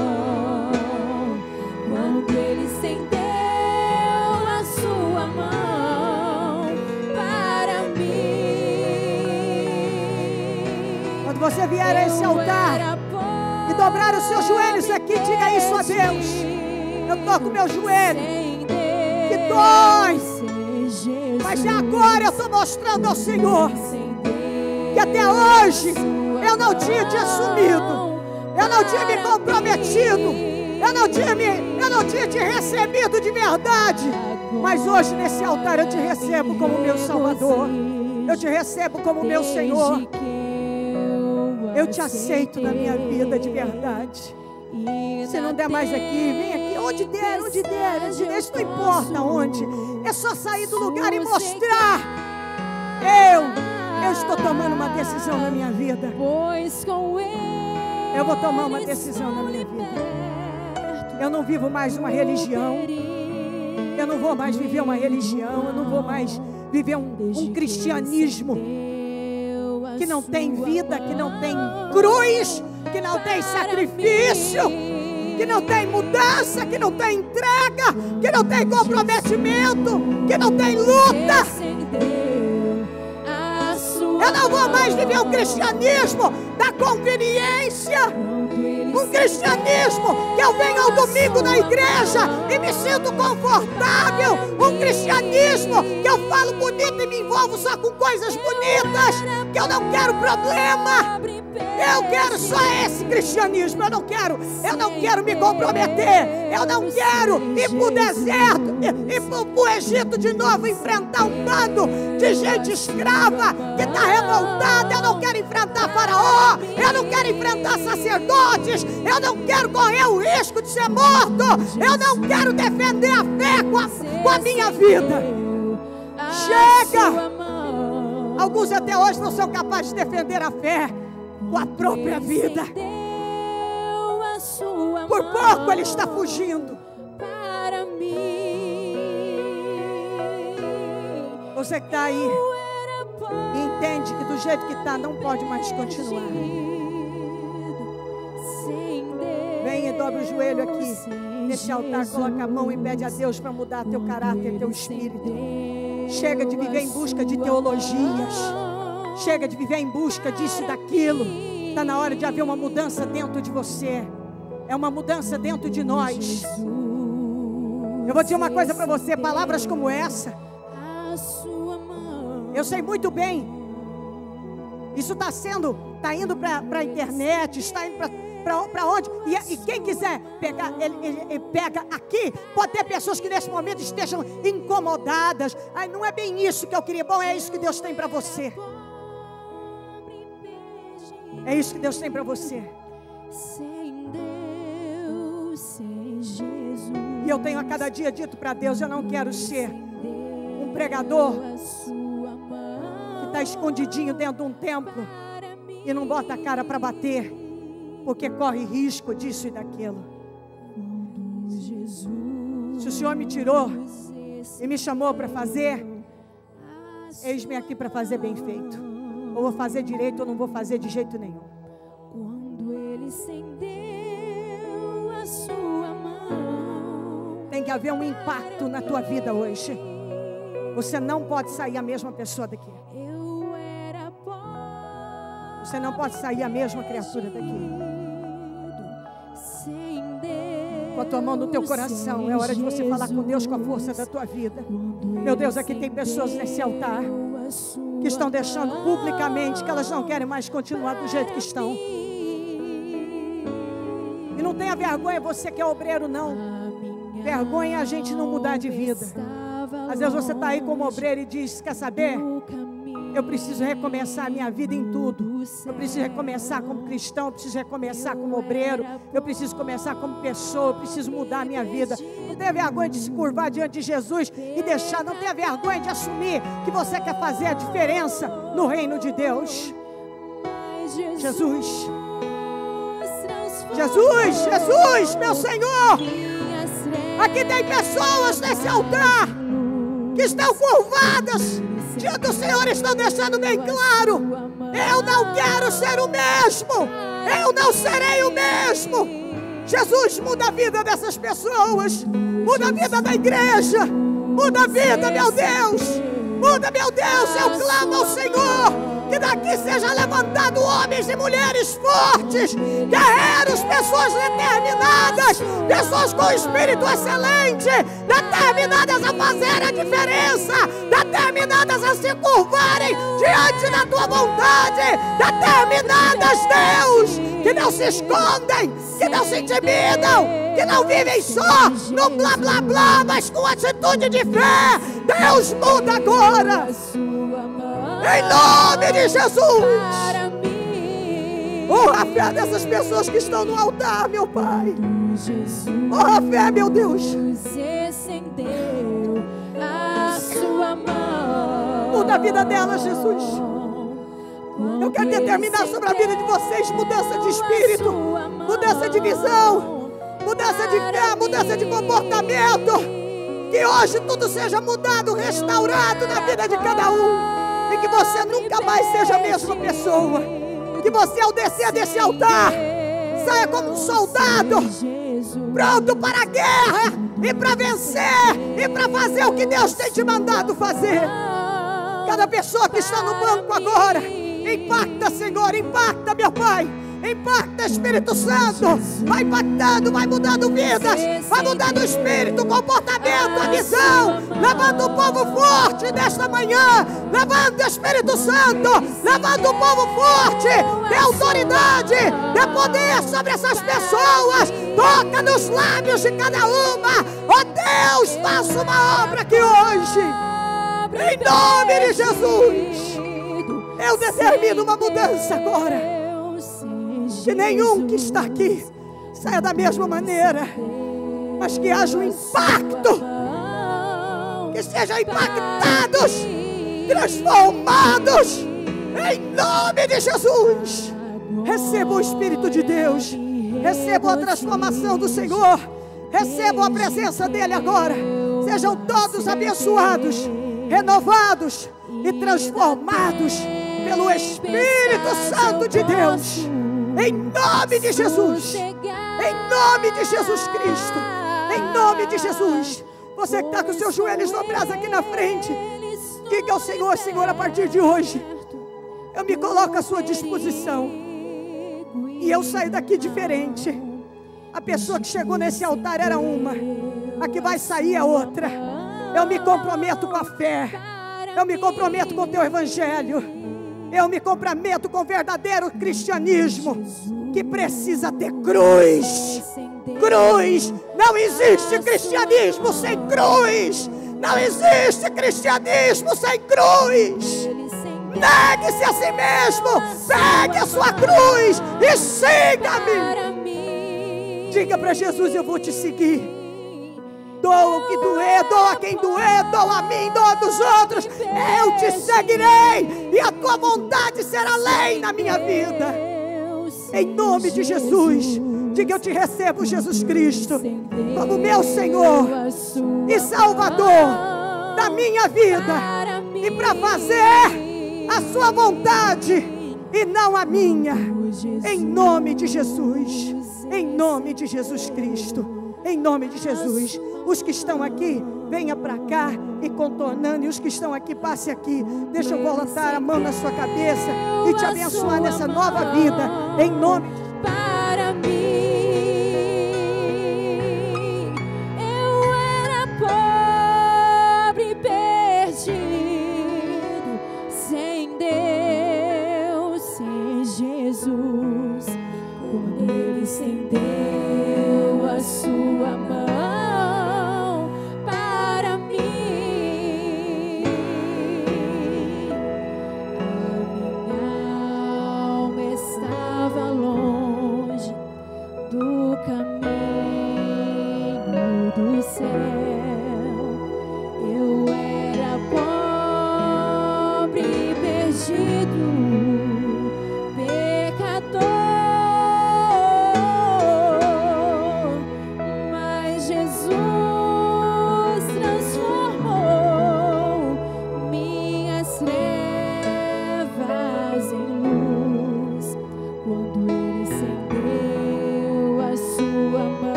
quando Ele estendeu a sua mão para mim. Quando você vier a esse altar e dobrar os seus joelhos aqui, diga isso a Deus: eu estou com meu joelho que dói, mas agora eu estou mostrando ao Senhor que até hoje eu não tinha te assumido, eu não tinha me comprometido, eu não tinha te recebido de verdade, mas hoje nesse altar eu te recebo como meu Salvador, eu te recebo como meu Senhor, eu te aceito na minha vida de verdade. Se não der mais aqui, vem aqui, onde der, isso não importa onde, é só sair do lugar e mostrar: eu estou tomando uma decisão na minha vida, eu vou tomar uma decisão na minha vida, eu não vivo mais uma religião, eu não vou mais viver uma religião, eu não vou mais viver um cristianismo que não tem vida, que não tem cruz, que não tem sacrifício, que não tem mudança, que não tem entrega, que não tem comprometimento, que não tem luta. Eu não vou mais viver um cristianismo da conveniência, um cristianismo que eu venho ao domingo na igreja e me sinto confortável, um cristianismo que eu falo bonito e me envolvo só com coisas bonitas, que eu não quero problema. Eu quero só esse cristianismo. Eu não quero me comprometer. Eu não quero ir para o deserto, ir para o Egito de novo, enfrentar um bando de gente escrava que está revoltada. Eu não quero enfrentar Faraó. Eu não quero enfrentar sacerdotes. Eu não quero correr o risco de ser morto. Eu não quero defender a fé com a minha vida. Chega! Alguns até hoje não são capazes de defender a fé com a própria vida. Por pouco ele está fugindo. Você que está aí e entende que do jeito que está não pode mais continuar, vem e dobra o joelho aqui nesse altar, coloca a mão e pede a Deus para mudar teu caráter, teu espírito. Chega de viver em busca de teologias, chega de viver em busca disso e daquilo. Está na hora de haver uma mudança dentro de você. É uma mudança dentro de nós. Eu vou dizer uma coisa para você: palavras como essa, eu sei muito bem, isso está indo para a internet, está indo para onde? E quem quiser pegar, ele pega aqui. Pode ter pessoas que nesse momento estejam incomodadas. Ai, não é bem isso que eu queria. Bom, é isso que Deus tem para você. É isso que Deus tem para você. E eu tenho a cada dia dito para Deus: eu não quero ser um pregador que está escondidinho dentro de um templo e não bota a cara para bater, porque corre risco disso e daquilo. Se o Senhor me tirou e me chamou para fazer, eis-me aqui para fazer bem feito. Ou vou fazer direito ou não vou fazer de jeito nenhum. Quando Ele estendeu a sua mão, tem que haver um impacto na tua vida hoje. Você não pode sair a mesma pessoa daqui. Você não pode sair a mesma criatura daqui. Com a tua mão no teu coração, é hora de você falar com Deus com a força da tua vida. Meu Deus, aqui tem pessoas nesse altar que estão deixando publicamente que elas não querem mais continuar do jeito que estão. E não tenha vergonha você que é obreiro, não. Vergonha é a gente não mudar de vida. Às vezes você está aí como obreiro e diz: quer saber? Eu preciso recomeçar a minha vida em tudo. Eu preciso recomeçar como cristão, eu preciso recomeçar como obreiro, eu preciso começar como pessoa, eu preciso mudar a minha vida. Não tenha vergonha de se curvar diante de Jesus e deixar, não tenha vergonha de assumir que você quer fazer a diferença no reino de Deus. Jesus, Jesus, Jesus, meu Senhor, aqui tem pessoas nesse altar que estão curvadas diante do Senhor, estão deixando bem claro: eu não quero ser o mesmo, eu não serei o mesmo. Jesus, muda a vida dessas pessoas, muda a vida da igreja, muda a vida, meu Deus, muda, meu Deus. Eu clamo ao Senhor que daqui seja levantado homens e mulheres fortes, guerreiros, pessoas determinadas, pessoas com espírito excelente, determinadas a fazer a diferença, determinadas a se curvarem diante da tua vontade, determinadas, Deus, que não se escondem, que não se intimidam, que não vivem só no blá blá blá, mas com atitude de fé. Deus, muda agora, em nome de Jesus. Honra a fé dessas pessoas que estão no altar, meu Pai. Honra a fé, meu Deus. Muda a vida delas, Jesus. Eu quero determinar sobre a vida de vocês mudança de espírito, mudança de visão, mudança de fé, mudança de comportamento. Que hoje tudo seja mudado, restaurado na vida de cada um. E que você nunca mais seja a mesma pessoa. Que você, ao descer desse altar, saia como um soldado, pronto para a guerra e para vencer e para fazer o que Deus tem te mandado fazer. Cada pessoa que está no banco agora, impacta, Senhor, impacta, meu Pai. Impacta, Espírito Santo. Vai impactando, vai mudando vidas, vai mudando o espírito, o comportamento, a visão. Levando o povo forte nesta manhã. Levando o Espírito Santo. Levando o povo forte. Dê autoridade, dê poder sobre essas pessoas. Toca nos lábios de cada uma. Oh Deus, faça uma obra aqui hoje. Em nome de Jesus. Eu determino uma mudança agora. Que nenhum que está aqui saia da mesma maneira, mas que haja um impacto, que sejam impactados, transformados, em nome de Jesus. Receba o Espírito de Deus, receba a transformação do Senhor, receba a presença dEle agora. Sejam todos abençoados, renovados e transformados pelo Espírito Santo de Deus. Em nome de Jesus, em nome de Jesus Cristo, em nome de Jesus. Você que está com seus joelhos dobrados aqui na frente, diga ao Senhor: Senhor, a partir de hoje, eu me coloco à sua disposição. E eu saio daqui diferente. A pessoa que chegou nesse altar era uma, a que vai sair é outra. Eu me comprometo com a fé, eu me comprometo com o teu evangelho. Eu me comprometo com o verdadeiro cristianismo, que precisa ter cruz. Cruz. Não existe cristianismo sem cruz. Não existe cristianismo sem cruz. Negue-se a si mesmo. Pegue a sua cruz e siga-me. Diga para Jesus: eu vou te seguir. Doa o que doer, doa quem doer, doa a mim, doa dos outros. Eu te seguirei e a tua vontade será lei na minha vida. Em nome de Jesus, diga: eu te recebo, Jesus Cristo, como meu Senhor e Salvador da minha vida, e para fazer a sua vontade e não a minha. Em nome de Jesus, em nome de Jesus Cristo. Em nome de Jesus. Os que estão aqui, venha para cá e contornando. E os que estão aqui, passe aqui. Deixa eu colocar a mão na sua cabeça e te abençoar nessa nova vida. Em nome de Jesus. Para mim, eu era pobre e perdido, sem Deus, sem Jesus. Quando Ele estendeu a sua mão para mim,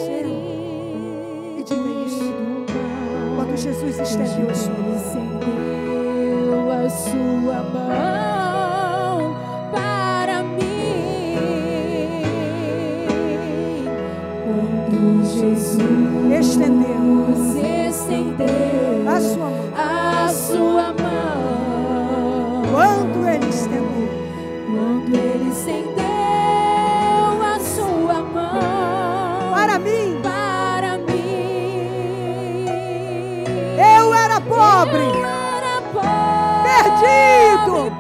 céu. E diga isso. Quando Jesus estendeu a sua mão. Estendeu a sua mão para mim. Quando Jesus estendeu a sua mão. A sua mão. Quando Ele estendeu. Quando Ele estendeu a sua mão para mim. Para mim. Eu era pobre. Perdido.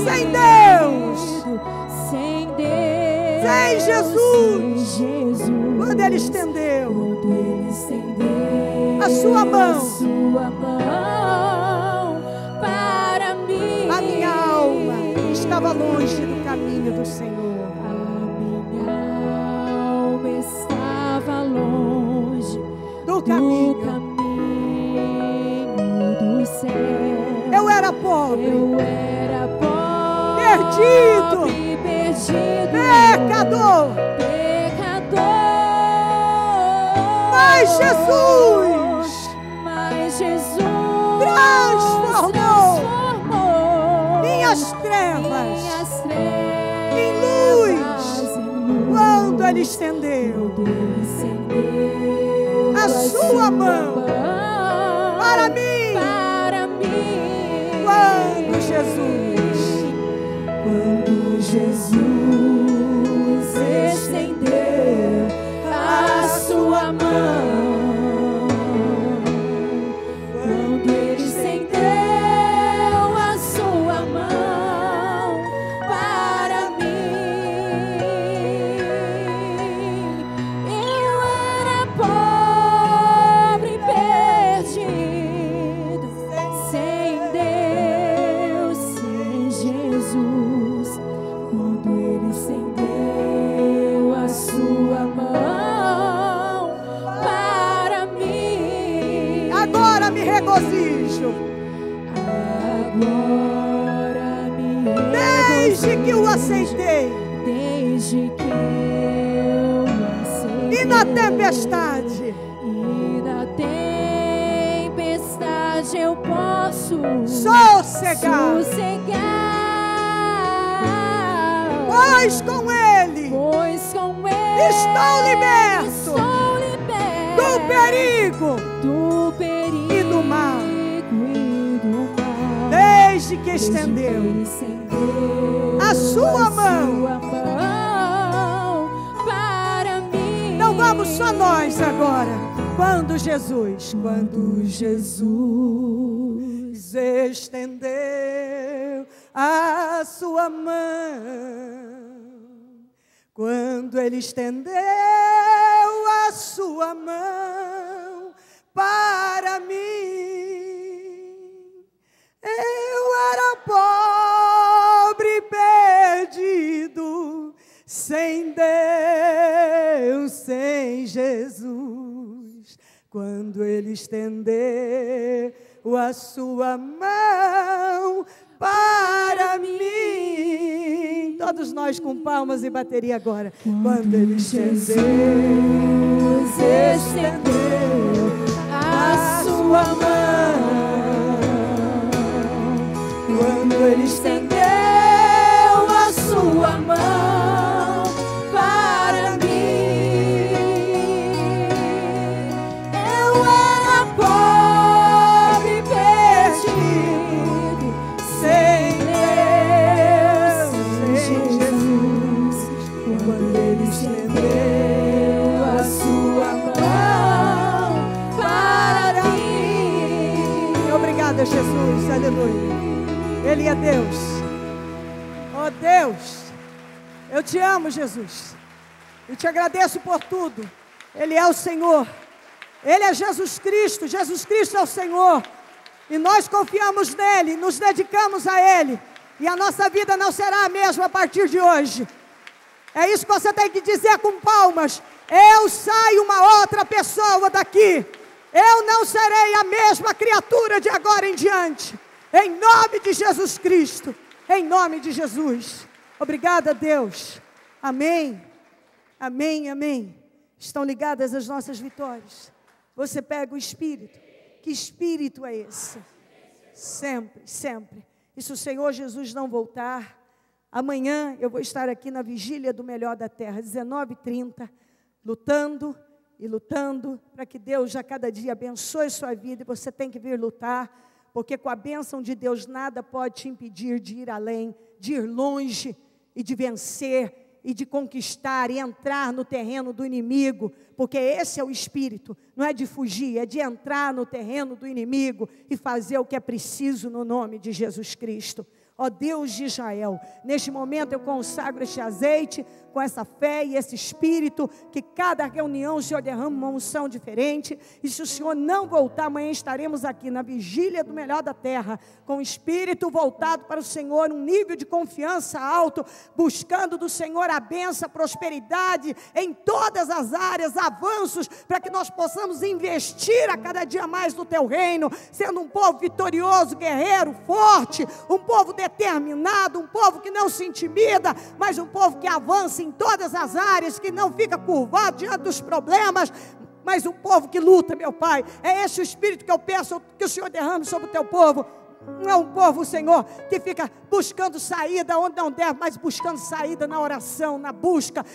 Sem Deus. Sem Jesus. Quando Ele estendeu a sua mão para mim. A minha alma estava longe do caminho do Senhor. A minha alma estava longe do caminho do céu. Eu era pobre. Perdido. Pecador. Mas Jesus transformou minhas trevas em luz. Quando Ele estendeu a sua mão para mim. Quando Jesus estendeu a sua mão. Quando Ele estendeu a sua mão para mim. Eu era pobre, perdido, sem Deus, sem Jesus. Quando Ele estendeu a sua mão para mim. Agora me regozijo. Agora me regozijo. Desde que o aceitei. Desde que eu aceitei. E na tempestade. Eu posso sossegar. Pois com Ele estou liberto do perigo e do mal. Desde que estendeu a sua mão para mim. Então vamos só nós agora. Quando Jesus estendeu a sua mão, quando Ele estendeu a sua mão para mim, eu era pobre, perdido, sem Deus, sem Jesus. Quando Ele estendeu a sua mão para mim. Todos nós com palmas e bateria agora. Quando Ele estendeu a sua mão. Quando Ele estendeu a sua mão para mim. Eu era pobre, perdido, sem Deus, sem Jesus. Quando Ele estendeu a sua mão para mim. Obrigada, Jesus, aleluia. Ele é Deus. Oh Deus, eu te amo, Jesus. Eu te agradeço por tudo. Ele é o Senhor. Ele é Jesus Cristo. Jesus Cristo é o Senhor. E nós confiamos nele, nos dedicamos a Ele. E a nossa vida não será a mesma a partir de hoje. É isso que você tem que dizer com palmas. Eu saio uma outra pessoa daqui. Eu não serei a mesma criatura de agora em diante. Em nome de Jesus Cristo. Em nome de Jesus. Obrigada, Deus. Amém. Amém, amém. estão ligadas às nossas vitórias. Você pega o Espírito. Que Espírito é esse? Sempre, sempre. E se o Senhor Jesus não voltar, amanhã eu vou estar aqui na vigília do Melhor da Terra, 19h30, lutando e lutando, para que Deus já cada dia abençoe sua vida, e você tem que vir lutar, porque com a bênção de Deus nada pode te impedir de ir além, de ir longe e de vencer, e de conquistar e entrar no terreno do inimigo, porque esse é o Espírito, não é de fugir, é de entrar no terreno do inimigo e fazer o que é preciso no nome de Jesus Cristo. Ó Deus de Israel, neste momento eu consagro este azeite com essa fé e esse Espírito, que cada reunião o Senhor derrama uma unção diferente, e se o Senhor não voltar, amanhã estaremos aqui na vigília do Melhor da Terra, com o Espírito voltado para o Senhor, um nível de confiança alto, buscando do Senhor a bênção, a prosperidade, em todas as áreas, avanços, para que nós possamos investir a cada dia mais no Teu reino, sendo um povo vitorioso, guerreiro, forte, um povo determinado, um povo que não se intimida, mas um povo que avança em todas as áreas, que não fica curvado diante dos problemas, mas um povo que luta, meu Pai. É esse o Espírito que eu peço que o Senhor derrame sobre o Teu povo. Não é um povo, Senhor, que fica buscando saída onde não deve, mas buscando saída na oração, na busca,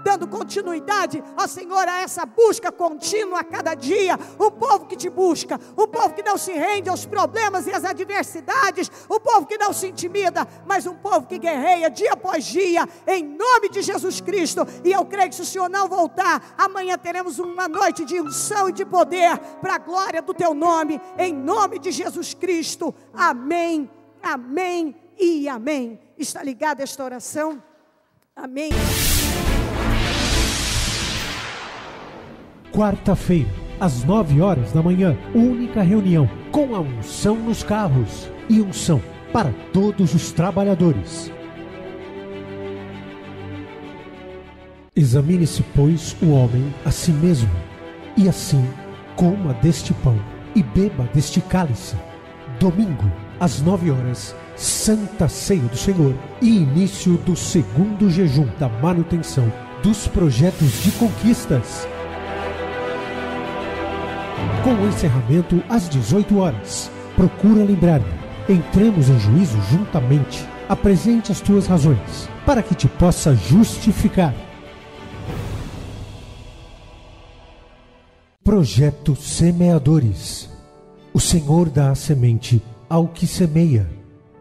dando continuidade, ó Senhor, a essa busca contínua a cada dia. Um povo que te busca, um povo que não se rende aos problemas e às adversidades, um povo que não se intimida, mas um povo que guerreia dia após dia, em nome de Jesus Cristo. E eu creio que se o Senhor não voltar, amanhã teremos uma noite de unção e de poder, para a glória do Teu nome, em nome de Jesus Cristo. Amém, amém e amém. Está ligada esta oração? Amém. Quarta-feira, às 9h da manhã, única reunião com a unção nos carros e unção para todos os trabalhadores. Examine-se, pois, o homem a si mesmo, e assim coma deste pão e beba deste cálice. Domingo, às 9h, Santa Ceia do Senhor e início do segundo jejum da manutenção dos projetos de conquistas. Com o encerramento às 18h. Procura lembrar-me. Entremos em juízo juntamente. Apresente as tuas razões, para que te possa justificar. Projeto Semeadores. O Senhor dá a semente ao que semeia.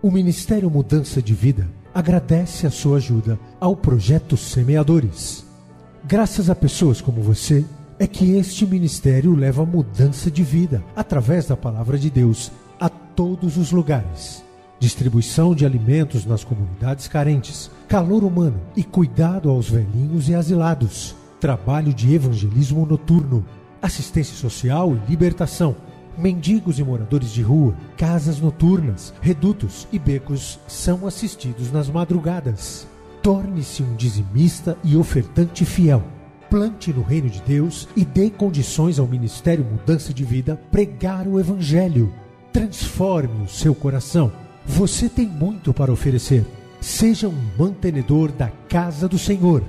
O Ministério Mudança de Vida agradece a sua ajuda ao Projeto Semeadores. Graças a pessoas como você, é que este ministério leva mudança de vida, através da Palavra de Deus, a todos os lugares. Distribuição de alimentos nas comunidades carentes, calor humano e cuidado aos velhinhos e asilados. Trabalho de evangelismo noturno, assistência social e libertação. Mendigos e moradores de rua, casas noturnas, redutos e becos são assistidos nas madrugadas. Torne-se um dizimista e ofertante fiel. Plante no reino de Deus e dê condições ao Ministério Mudança de Vida pregar o Evangelho. Transforme o seu coração. Você tem muito para oferecer. Seja um mantenedor da casa do Senhor.